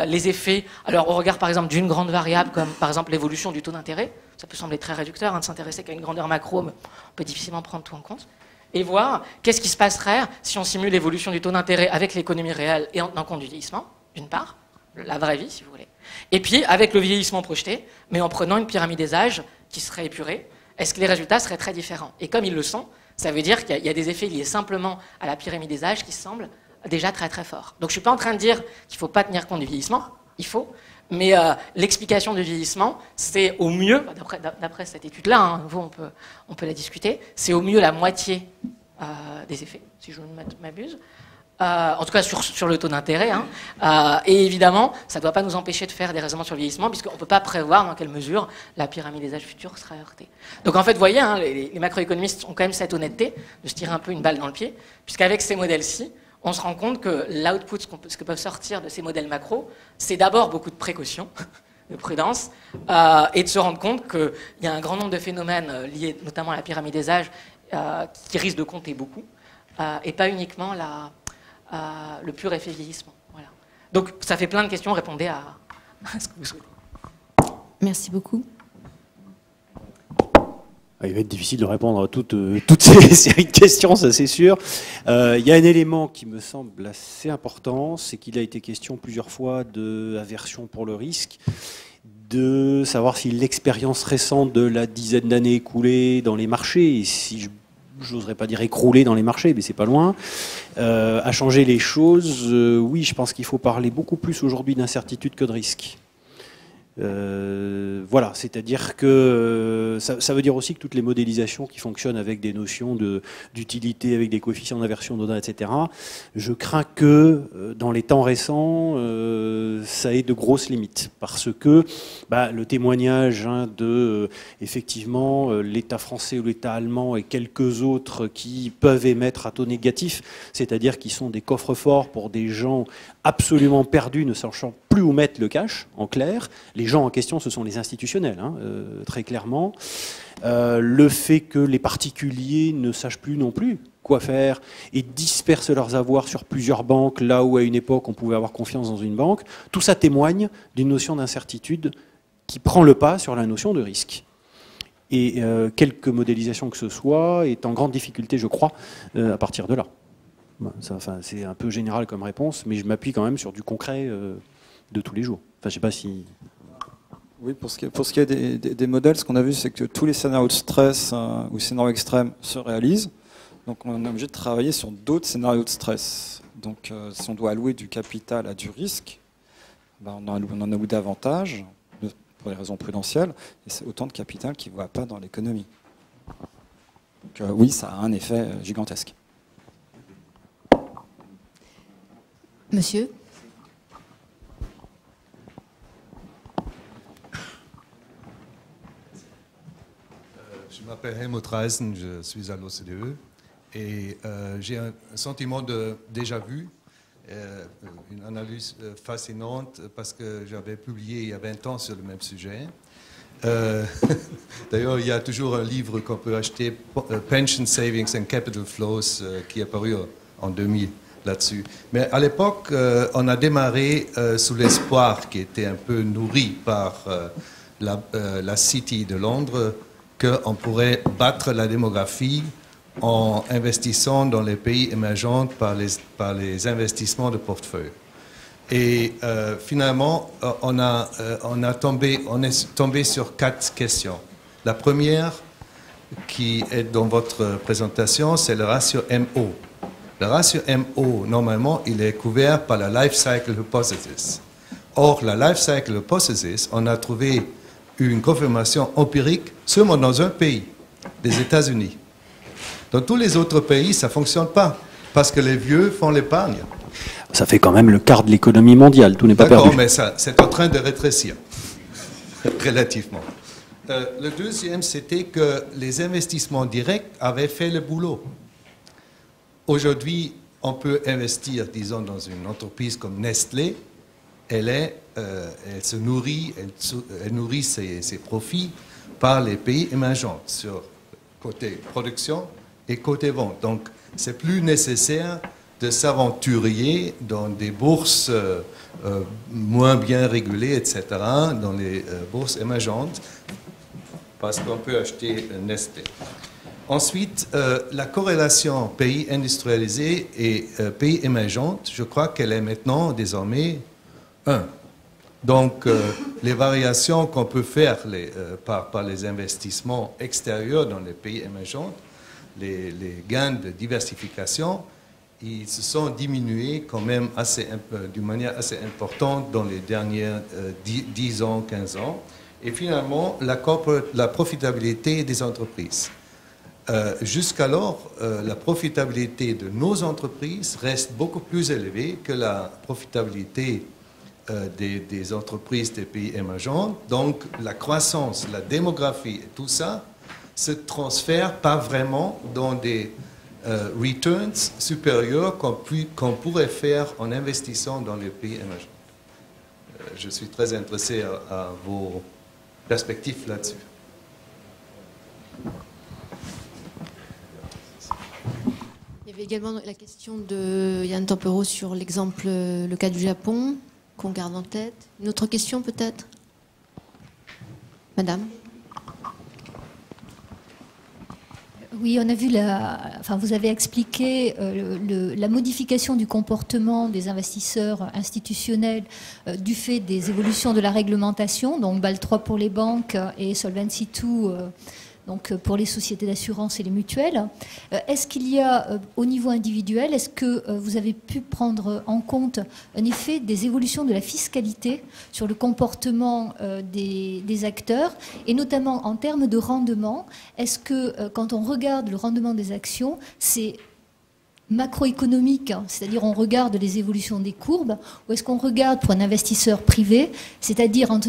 les effets, alors au regard par exemple d'une grande variable comme par exemple l'évolution du taux d'intérêt, ça peut sembler très réducteur de s'intéresser qu'à une grandeur macro, mais on peut difficilement prendre tout en compte, et voir qu'est-ce qui se passerait si on simule l'évolution du taux d'intérêt avec l'économie réelle et en tenant compte du vieillissement, d'une part, la vraie vie si vous voulez, et puis avec le vieillissement projeté, mais en prenant une pyramide des âges qui serait épurée, est-ce que les résultats seraient très différents? Et comme ils le sont, ça veut dire qu'il y a des effets liés simplement à la pyramide des âges qui semblent déjà très très fort. Donc je ne suis pas en train de dire qu'il ne faut pas tenir compte du vieillissement, il faut, mais l'explication du vieillissement, c'est au mieux, d'après cette étude-là, hein, on peut la discuter, c'est au mieux la moitié des effets, si je ne m'abuse, en tout cas sur le taux d'intérêt, hein, et évidemment, ça ne doit pas nous empêcher de faire des raisonnements sur le vieillissement, puisqu'on ne peut pas prévoir dans quelle mesure la pyramide des âges futurs sera heurtée. Donc en fait, vous voyez, hein, les macroéconomistes ont quand même cette honnêteté de se tirer un peu une balle dans le pied, puisqu'avec ces modèles-ci, on se rend compte que l'output, ce que peuvent sortir de ces modèles macro, c'est d'abord beaucoup de précautions, de prudence, et de se rendre compte qu'il y a un grand nombre de phénomènes liés notamment à la pyramide des âges qui risquent de compter beaucoup, et pas uniquement le pur effet vieillissement. Voilà. Donc ça fait plein de questions, répondez à ce que vous souhaitez. Merci beaucoup. Il va être difficile de répondre à toutes ces séries de questions, ça c'est sûr. Il y a un élément qui me semble assez important, c'est qu'il a été question plusieurs fois d'aversion pour le risque, de savoir si l'expérience récente de la dizaine d'années écoulées dans les marchés, et si j'oserais pas dire écroulée dans les marchés, mais c'est pas loin, a changé les choses. Oui, je pense qu'il faut parler beaucoup plus aujourd'hui d'incertitude que de risque. Voilà, c'est-à-dire que ça veut dire aussi que toutes les modélisations qui fonctionnent avec des notions d'utilité, avec des coefficients d'inversion d'Odin, etc., je crains que dans les temps récents, ça ait de grosses limites, parce que le témoignage de effectivement l'État français ou l'État allemand et quelques autres qui peuvent émettre à taux négatif, c'est-à-dire qui sont des coffres forts pour des gens absolument perdus, ne sachant plus où mettre le cash, en clair. Les gens en question, ce sont les institutionnels, très clairement. Le fait que les particuliers ne sachent plus non plus quoi faire et dispersent leurs avoirs sur plusieurs banques, là où à une époque on pouvait avoir confiance dans une banque, tout ça témoigne d'une notion d'incertitude qui prend le pas sur la notion de risque. Et quelque modélisation que ce soit est en grande difficulté, je crois, à partir de là. C'est un peu général comme réponse, mais je m'appuie quand même sur du concret de tous les jours. Enfin, je sais pas si... Oui, pour ce qui est des modèles, ce qu'on a vu, c'est que tous les scénarios de stress ou scénarios extrêmes se réalisent. Donc on est obligé de travailler sur d'autres scénarios de stress. Donc si on doit allouer du capital à du risque, on en alloue davantage, pour les raisons prudentielles, et c'est autant de capital qui ne va pas dans l'économie. Donc oui, ça a un effet gigantesque. Monsieur ? Je m'appelle Helmut Reisen, je suis à l'OCDE et j'ai un sentiment de déjà-vu, une analyse fascinante parce que j'avais publié il y a 20 ans sur le même sujet. D'ailleurs, il y a toujours un livre qu'on peut acheter, Pension Savings and Capital Flows, qui est paru en 2000 là-dessus. Mais à l'époque, on a démarré sous l'espoir qui était un peu nourri par la City de Londres, qu'on pourrait battre la démographie en investissant dans les pays émergents par les investissements de portefeuille. Et finalement, on est tombé sur 4 questions. La première, qui est dans votre présentation, c'est le ratio MO. Le ratio MO, normalement, il est couvert par la Life Cycle Hypothesis. Or, la Life Cycle Hypothesis, on a trouvé une confirmation empirique seulement dans un pays, des États-Unis. Dans tous les autres pays, ça ne fonctionne pas, parce que les vieux font l'épargne. Ça fait quand même le quart de l'économie mondiale, tout n'est pas perdu. D'accord, mais c'est en train de rétrécir, relativement. Le deuxième, c'était que les investissements directs avaient fait le boulot. Aujourd'hui, on peut investir, disons, dans une entreprise comme Nestlé, elle se nourrit, elle nourrit ses profits par les pays émergents sur côté production et côté vente. Donc, c'est plus nécessaire de s'aventurer dans des bourses moins bien régulées, etc., dans les bourses émergentes, parce qu'on peut acheter Nestlé. Ensuite, la corrélation pays industrialisés et pays émergents, je crois qu'elle est maintenant désormais 1. Donc, les variations qu'on peut faire par les investissements extérieurs dans les pays émergents, les gains de diversification, ils se sont diminués quand même d'une manière assez importante dans les dernières 10 ans, 15 ans. Et finalement, la profitabilité des entreprises. Jusqu'alors, la profitabilité de nos entreprises reste beaucoup plus élevée que la profitabilité des entreprises des pays émergents. Donc, la croissance, la démographie et tout ça se transfère pas vraiment dans des returns supérieurs qu'on pourrait faire en investissant dans les pays émergents. Je suis très intéressé à vos perspectives là-dessus. Il y avait également la question de Yann Tempero sur l'exemple, le cas du Japon, qu'on garde en tête. Une autre question peut-être ? Madame ? Oui, on a vu vous avez expliqué la modification du comportement des investisseurs institutionnels du fait des évolutions de la réglementation, donc BAL 3 pour les banques et Solvency 2 donc pour les sociétés d'assurance et les mutuelles. Est-ce qu'il y a, au niveau individuel, est-ce que vous avez pu prendre en compte un effet des évolutions de la fiscalité sur le comportement des acteurs, et notamment en termes de rendement? Est-ce que quand on regarde le rendement des actions, c'est macroéconomique, c'est-à-dire on regarde les évolutions des courbes, ou est-ce qu'on regarde pour un investisseur privé, c'est-à-dire en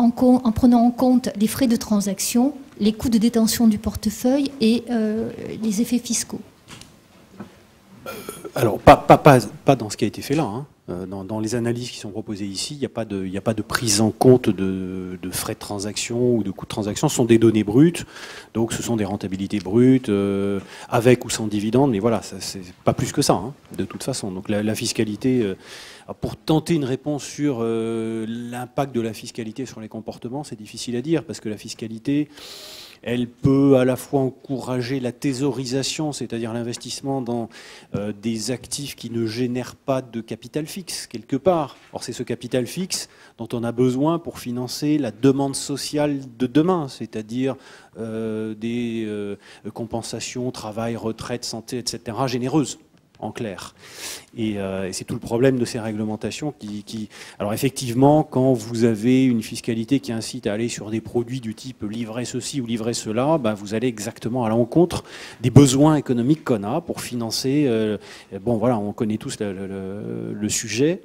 prenant en compte les frais de transaction, les coûts de détention du portefeuille et les effets fiscaux? Alors, pas dans ce qui a été fait là. Hein. Dans les analyses qui sont proposées ici, il n'y a pas de prise en compte de frais de transaction ou de coûts de transaction. Ce sont des données brutes, donc ce sont des rentabilités brutes, avec ou sans dividendes, mais voilà, c'est pas plus que ça, hein, de toute façon. Donc la fiscalité, pour tenter une réponse sur l'impact de la fiscalité sur les comportements, c'est difficile à dire, parce que la fiscalité, elle peut à la fois encourager la thésaurisation, c'est-à-dire l'investissement dans des actifs qui ne génèrent pas de capital fixe, quelque part. Or, c'est ce capital fixe dont on a besoin pour financer la demande sociale de demain, c'est-à-dire des compensations, travail, retraite, santé, etc., généreuses, en clair. Et c'est tout le problème de ces réglementations Alors effectivement, quand vous avez une fiscalité qui incite à aller sur des produits du type livrer ceci ou livrer cela, ben vous allez exactement à l'encontre des besoins économiques qu'on a pour financer... bon voilà, on connaît tous le sujet.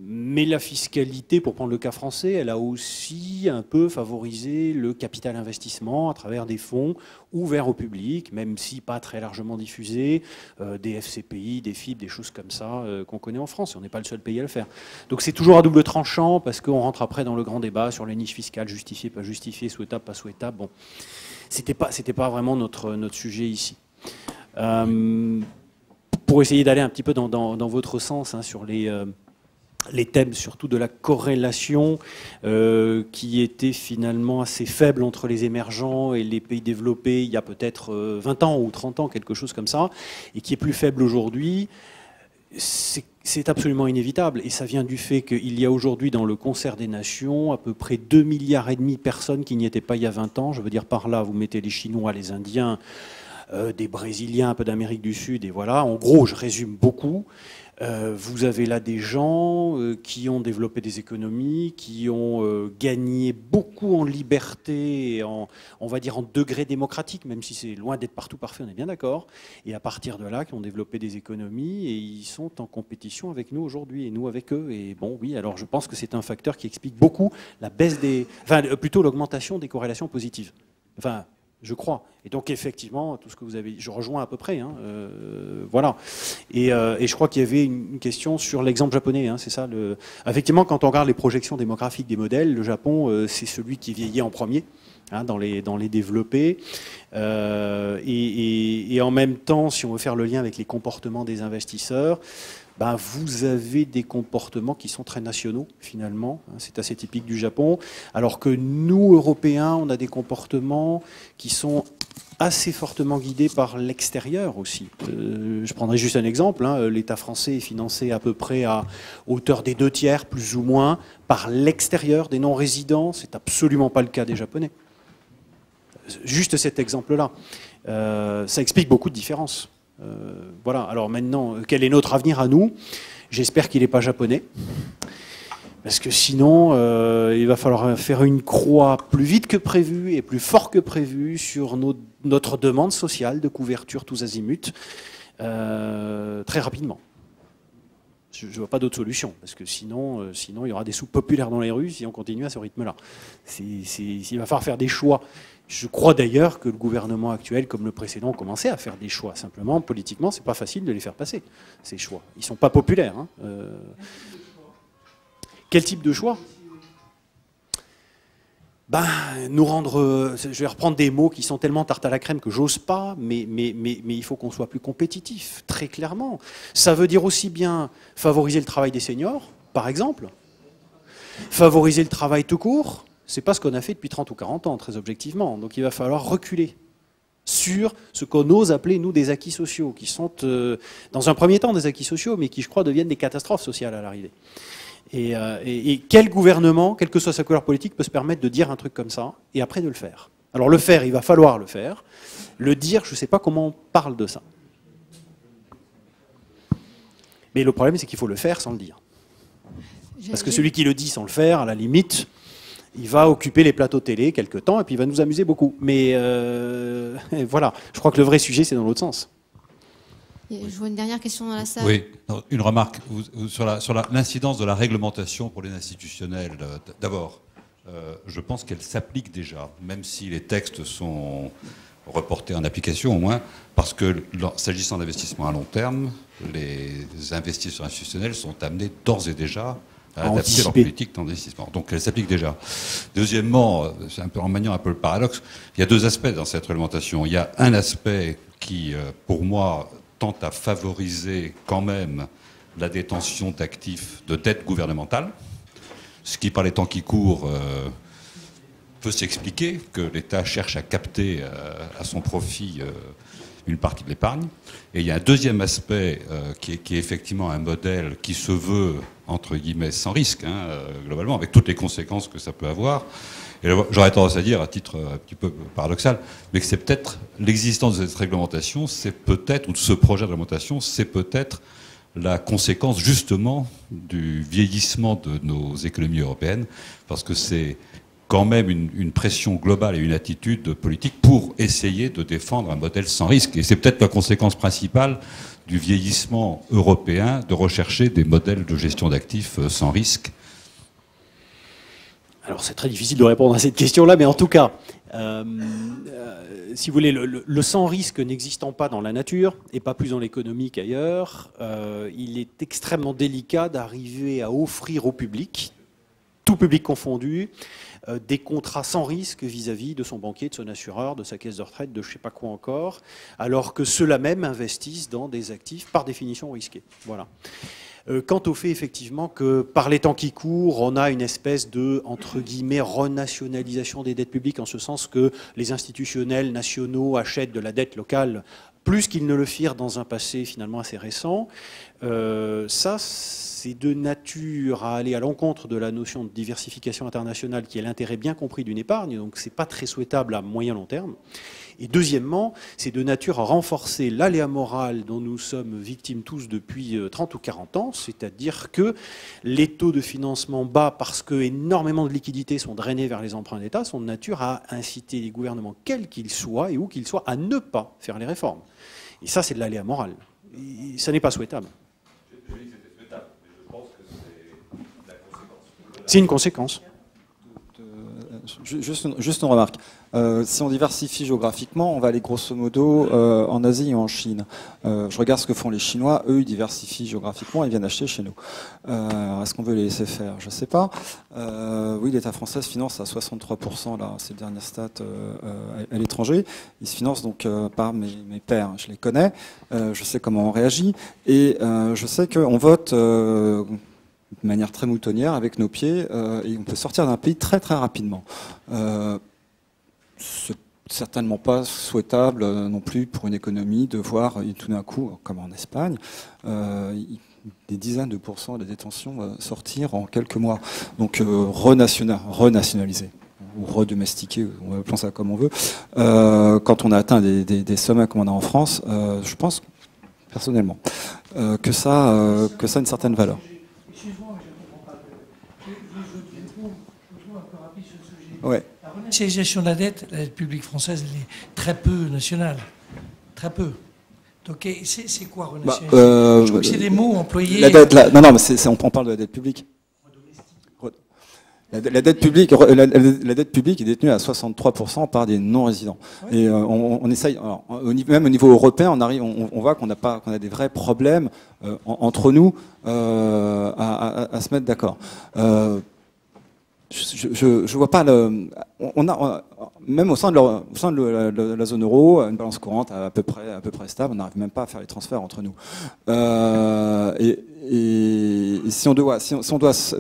Mais la fiscalité, pour prendre le cas français, elle a aussi un peu favorisé le capital investissement à travers des fonds ouverts au public, même si pas très largement diffusés, des FCPI, des FIP, des choses comme ça qu'on connaît en France. On n'est pas le seul pays à le faire. Donc c'est toujours à double tranchant, parce qu'on rentre après dans le grand débat sur les niches fiscales, justifiées, pas justifiées, souhaitables, pas souhaitables. Bon, c'était pas vraiment notre sujet ici. Pour essayer d'aller un petit peu dans votre sens, hein, sur les thèmes surtout de la corrélation qui était finalement assez faible entre les émergents et les pays développés il y a peut-être 20 ans ou 30 ans, quelque chose comme ça, et qui est plus faible aujourd'hui, c'est absolument inévitable. Et ça vient du fait qu'il y a aujourd'hui dans le concert des nations à peu près 2,5 milliards de personnes qui n'y étaient pas il y a 20 ans. Je veux dire par là, vous mettez les Chinois, les Indiens, des Brésiliens, un peu d'Amérique du Sud, et voilà. En gros, je résume beaucoup. Vous avez là des gens qui ont développé des économies, qui ont gagné beaucoup en liberté, et on va dire en degré démocratique, même si c'est loin d'être partout parfait, on est bien d'accord. Et à partir de là, qui ont développé des économies, et ils sont en compétition avec nous aujourd'hui, et nous avec eux. Et bon, oui, alors je pense que c'est un facteur qui explique beaucoup la baisse plutôt l'augmentation des corrélations positives. Enfin, je crois. Et donc effectivement, tout ce que vous avez dit, je rejoins à peu près. Hein, voilà. Et je crois qu'il y avait une question sur l'exemple japonais. Hein, c'est ça. Effectivement, quand on regarde les projections démographiques des modèles, le Japon, c'est celui qui vieillit en premier. Hein, dans les développés. Et en même temps, si on veut faire le lien avec les comportements des investisseurs, ben, vous avez des comportements qui sont très nationaux, finalement. C'est assez typique du Japon. Alors que nous, Européens, on a des comportements qui sont assez fortement guidés par l'extérieur aussi. Je prendrai juste un exemple. Hein. L'État français est financé à peu près à hauteur des 2/3, plus ou moins, par l'extérieur des non-résidents. C'est absolument pas le cas des Japonais. Juste cet exemple-là. Ça explique beaucoup de différences. Voilà. Alors maintenant, quel est notre avenir à nous? J'espère qu'il n'est pas japonais. Parce que sinon, il va falloir faire une croix plus vite que prévu et plus fort que prévu sur notre demande sociale de couverture tous azimuts, très rapidement. Je ne vois pas d'autre solution, parce que sinon, il y aura des soupes populaires dans les rues si on continue à ce rythme-là. Il va falloir faire des choix. Je crois d'ailleurs que le gouvernement actuel, comme le précédent, ont commencé à faire des choix. Simplement, politiquement, c'est pas facile de les faire passer, ces choix. Ils ne sont pas populaires. Hein. Quel type de choix? Ben, nous rendre... Je vais reprendre des mots qui sont tellement tarte à la crème que j'ose pas, mais il faut qu'on soit plus compétitif, très clairement. Ça veut dire aussi bien favoriser le travail des seniors, par exemple, favoriser le travail tout court. C'est pas ce qu'on a fait depuis 30 ou 40 ans, très objectivement. Donc il va falloir reculer sur ce qu'on ose appeler, nous, des acquis sociaux, qui sont, dans un premier temps, des acquis sociaux, mais qui, je crois, deviennent des catastrophes sociales à l'arrivée. Et quel gouvernement, quelle que soit sa couleur politique, peut se permettre de dire un truc comme ça, et après de le faire? Alors le faire, il va falloir le faire. Le dire, je ne sais pas comment on parle de ça. Mais le problème, c'est qu'il faut le faire sans le dire. Parce que celui qui le dit sans le faire, à la limite... il va occuper les plateaux télé quelque temps et puis il va nous amuser beaucoup. Mais voilà, je crois que le vrai sujet, c'est dans l'autre sens. Je vois une dernière question dans la salle. Oui, une remarque sur l'incidence de la réglementation pour les institutionnels. D'abord, je pense qu'elle s'applique déjà, même si les textes sont reportés en application au moins, parce que s'agissant d'investissement à long terme, les investisseurs institutionnels sont amenés d'ores et déjà à adapter leur politique d'investissement. Donc elle s'applique déjà. Deuxièmement, c'est un peu en maniant un peu le paradoxe, il y a deux aspects dans cette réglementation. Il y a un aspect qui, pour moi, tente à favoriser quand même la détention d'actifs de dette gouvernementale, ce qui, par les temps qui courent, peut s'expliquer que l'État cherche à capter à son profit une partie de l'épargne. Et il y a un deuxième aspect qui est effectivement un modèle qui se veut, entre guillemets, sans risque, hein, globalement, avec toutes les conséquences que ça peut avoir. Et j'aurais tendance à dire, à titre un petit peu paradoxal, mais que c'est peut-être l'existence de cette réglementation, c'est peut-être, ou de ce projet de réglementation, c'est peut-être la conséquence justement du vieillissement de nos économies européennes, parce que c'est quand même une pression globale et une attitude politique pour essayer de défendre un modèle sans risque. Et c'est peut-être la conséquence principale du vieillissement européen, de rechercher des modèles de gestion d'actifs sans risque. Alors c'est très difficile de répondre à cette question-là, mais en tout cas, si vous voulez, le sans risque n'existant pas dans la nature, et pas plus dans l'économie qu'ailleurs, il est extrêmement délicat d'arriver à offrir au public, tout public confondu, des contrats sans risque vis-à-vis de son banquier, de son assureur, de sa caisse de retraite, de je ne sais pas quoi encore, alors que ceux-là même investissent dans des actifs par définition risqués. Voilà. Quant au fait effectivement que par les temps qui courent, on a une espèce de, entre guillemets, renationalisation des dettes publiques, en ce sens que les institutionnels nationaux achètent de la dette locale plus qu'ils ne le firent dans un passé finalement assez récent, ça c'est de nature à aller à l'encontre de la notion de diversification internationale qui est l'intérêt bien compris d'une épargne, donc c'est pas très souhaitable à moyen long terme. Et deuxièmement, c'est de nature à renforcer l'aléa moral dont nous sommes victimes tous depuis 30 ou 40 ans, c'est-à-dire que les taux de financement bas, parce que énormément de liquidités sont drainées vers les emprunts d'État, sont de nature à inciter les gouvernements, quels qu'ils soient et où qu'ils soient, à ne pas faire les réformes. Et ça, c'est de l'aléa moral. Et ça n'est pas souhaitable. Je dis que c'était souhaitable, mais je pense que c'est la conséquence. C'est une conséquence. Juste une remarque. Si on diversifie géographiquement, on va aller grosso modo en Asie et en Chine. Je regarde ce que font les Chinois. Eux, ils diversifient géographiquement, ils viennent acheter chez nous. Est-ce qu'on veut les laisser faire? Je ne sais pas. Oui, l'État français se finance à 63%, là, c'est le dernier stat, à l'étranger. Il se finance donc par mes pairs. Je les connais. Je sais comment on réagit. Et je sais qu'on vote de manière très moutonnière avec nos pieds et on peut sortir d'un pays très très rapidement. C'est certainement pas souhaitable non plus pour une économie de voir tout d'un coup, comme en Espagne, des dizaines de pourcents de détention sortir en quelques mois. Donc renationaliser ou redomestiquer, on va appeler ça comme on veut. Quand on a atteint des sommets comme on a en France, je pense personnellement que ça a une certaine valeur. Ouais. La renationalisation de la dette publique française, elle est très peu nationale. Très peu. Donc c'est quoi renationaliser? Je trouve que c'est des mots employés. La dette, non, mais on parle de la dette publique. La dette publique est détenue à 63% par des non-résidents. Ouais. Et on essaye, alors, même au niveau européen, on voit qu'on a des vrais problèmes entre nous à se mettre d'accord. Je vois pas même au sein de la zone euro, une balance courante à peu près stable, on n'arrive même pas à faire les transferts entre nous. Et si on doit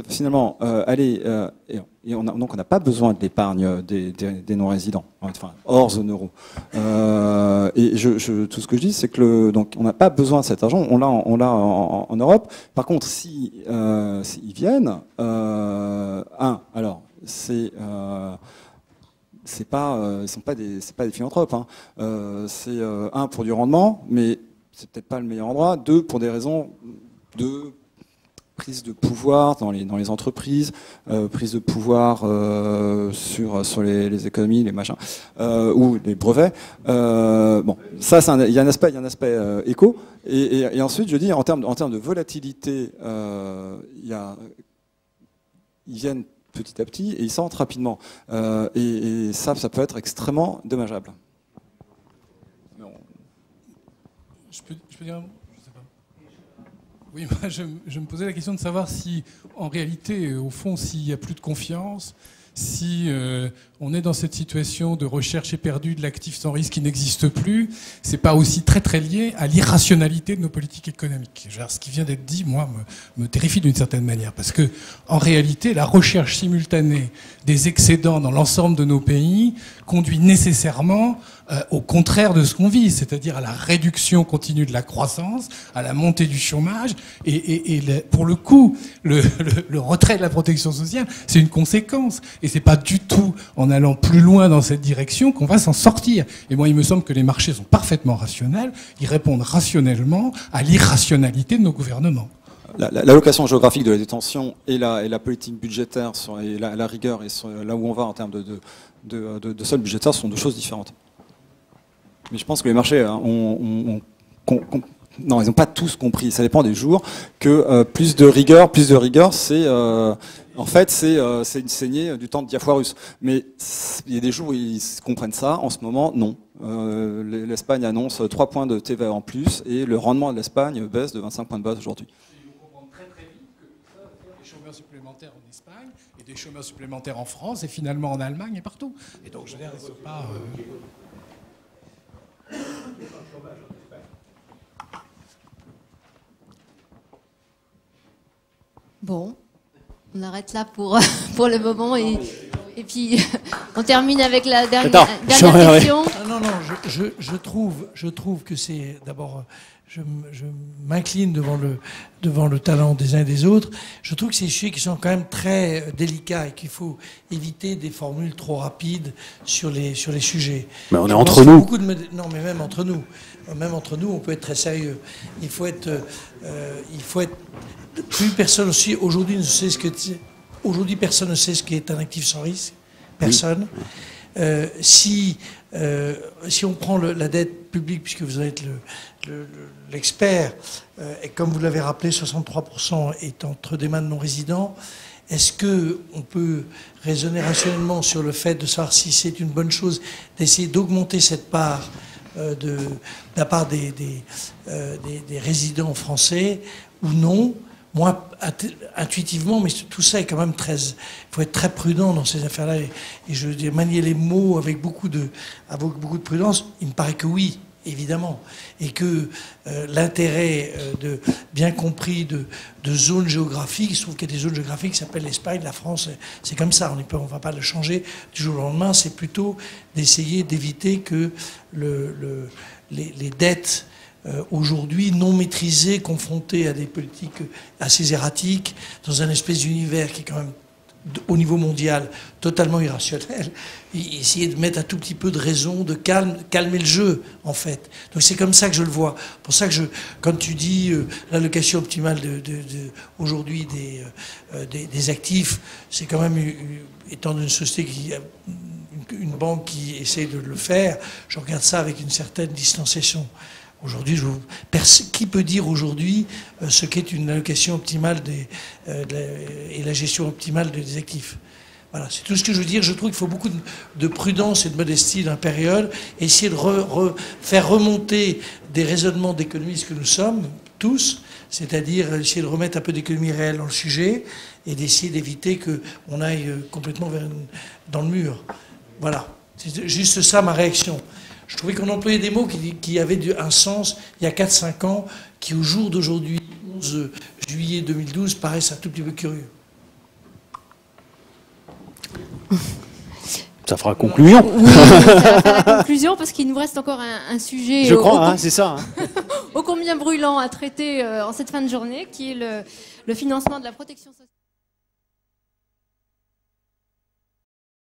finalement aller, donc on n'a pas besoin de l'épargne des non-résidents, enfin hors zone euro. Et tout ce que je dis, c'est que donc on n'a pas besoin de cet argent, on l'a en Europe. Par contre, s'ils viennent, alors c'est pas des philanthropes, hein. C'est pour du rendement, mais c'est peut-être pas le meilleur endroit. 2, pour des raisons de prise de pouvoir dans les entreprises, prise de pouvoir sur les économies, les machins, ou les brevets. Bon, ça, il y a un aspect éco. Et ensuite, je dis en termes de volatilité, ils viennent petit à petit et ils sortent rapidement. Et ça peut être extrêmement dommageable. Je peux dire un mot? Je sais pas. Oui, moi, je me posais la question de savoir si, en réalité, au fond, s'il n'y a plus de confiance, si on est dans cette situation de recherche éperdue de l'actif sans risque qui n'existe plus, c'est pas aussi très très lié à l'irrationalité de nos politiques économiques. Ce qui vient d'être dit, moi, me terrifie d'une certaine manière, parce que en réalité, la recherche simultanée des excédents dans l'ensemble de nos pays conduit nécessairement au contraire de ce qu'on vit, c'est-à-dire à la réduction continue de la croissance, à la montée du chômage, et pour le coup, le retrait de la protection sociale, c'est une conséquence, et c'est pas du tout en allant plus loin dans cette direction qu'on va s'en sortir. Et moi, il me semble que les marchés sont parfaitement rationnels, ils répondent rationnellement à l'irrationalité de nos gouvernements. L'allocation géographique de la détention et la politique budgétaire et la rigueur et là où on va en termes de sol budgétaire sont deux choses différentes. Mais je pense que les marchés non, ils n'ont pas tous compris. Ça dépend des jours. Que plus de rigueur, c'est en fait c'est une saignée du temps de Diafoirus. Mais il y a des jours où ils comprennent ça. En ce moment, non. L'Espagne annonce 3 points de TVA en plus et le rendement de l'Espagne baisse de 25 points de base aujourd'hui. Ils vont comprendre très très vite que ça va faire des chômeurs supplémentaires en Espagne et des chômeurs supplémentaires en France et finalement en Allemagne et partout. Et donc je veux dire, ils ne sont pas. Bon, on arrête là pour le moment et puis on termine avec la dernière question. Non, je trouve que c'est d'abord, je m'incline devant le talent des uns et des autres. Je trouve que c'est des sujets qui sont quand même très délicats et qu'il faut éviter des formules trop rapides sur les sujets. Mais on est entre nous. Non, mais même entre nous, on peut être très sérieux. Il faut être plus personne aussi aujourd'hui ne sait ce que aujourd'hui personne ne sait ce qu'est un actif sans risque. Personne. Si on prend la dette publique, puisque vous en êtes l'expert, et comme vous l'avez rappelé, 63% est entre des mains de non-résidents, est-ce qu'on peut raisonner rationnellement sur le fait de savoir si c'est une bonne chose d'essayer d'augmenter cette part de la part des résidents français ou non? Moi, intuitivement, mais tout ça est quand même très... Il faut être très prudent dans ces affaires-là. Et je veux dire, manier les mots avec beaucoup de prudence. Il me paraît que oui, évidemment. Et que l'intérêt, bien compris, de zones géographiques, il se trouve qu'il y a des zones géographiques qui s'appellent l'Espagne, la France, c'est comme ça. On ne va pas le changer du jour au lendemain. C'est plutôt d'essayer d'éviter que les dettes... aujourd'hui non maîtrisées, confrontées à des politiques assez erratiques, dans un espèce d'univers qui est quand même, au niveau mondial, totalement irrationnel, essayer de mettre un tout petit peu de raison, de calmer le jeu, en fait. Donc c'est comme ça que je le vois. Pour ça que quand tu dis l'allocation optimale aujourd'hui des actifs, c'est quand même, étant d'une société une banque qui essaie de le faire, je regarde ça avec une certaine distanciation. Aujourd'hui, qui peut dire aujourd'hui ce qu'est une allocation optimale et la gestion optimale des actifs? Voilà, c'est tout ce que je veux dire. Je trouve qu'il faut beaucoup de prudence et de modestie dans la période, essayer de faire remonter des raisonnements d'économistes que nous sommes, tous, c'est-à-dire essayer de remettre un peu d'économie réelle dans le sujet et d'essayer d'éviter qu'on aille complètement dans le mur. Voilà, c'est juste ça ma réaction. Je trouvais qu'on employait des mots qui avaient un sens il y a 4-5 ans, qui au jour d'aujourd'hui, 11 juillet 2012, paraissent un tout petit peu curieux. Ça fera conclusion. Oui, ça va faire la conclusion, parce qu'il nous reste encore un sujet... Je crois, c'est ça. Ô combien brûlant à traiter en cette fin de journée, qui est le financement de la protection sociale.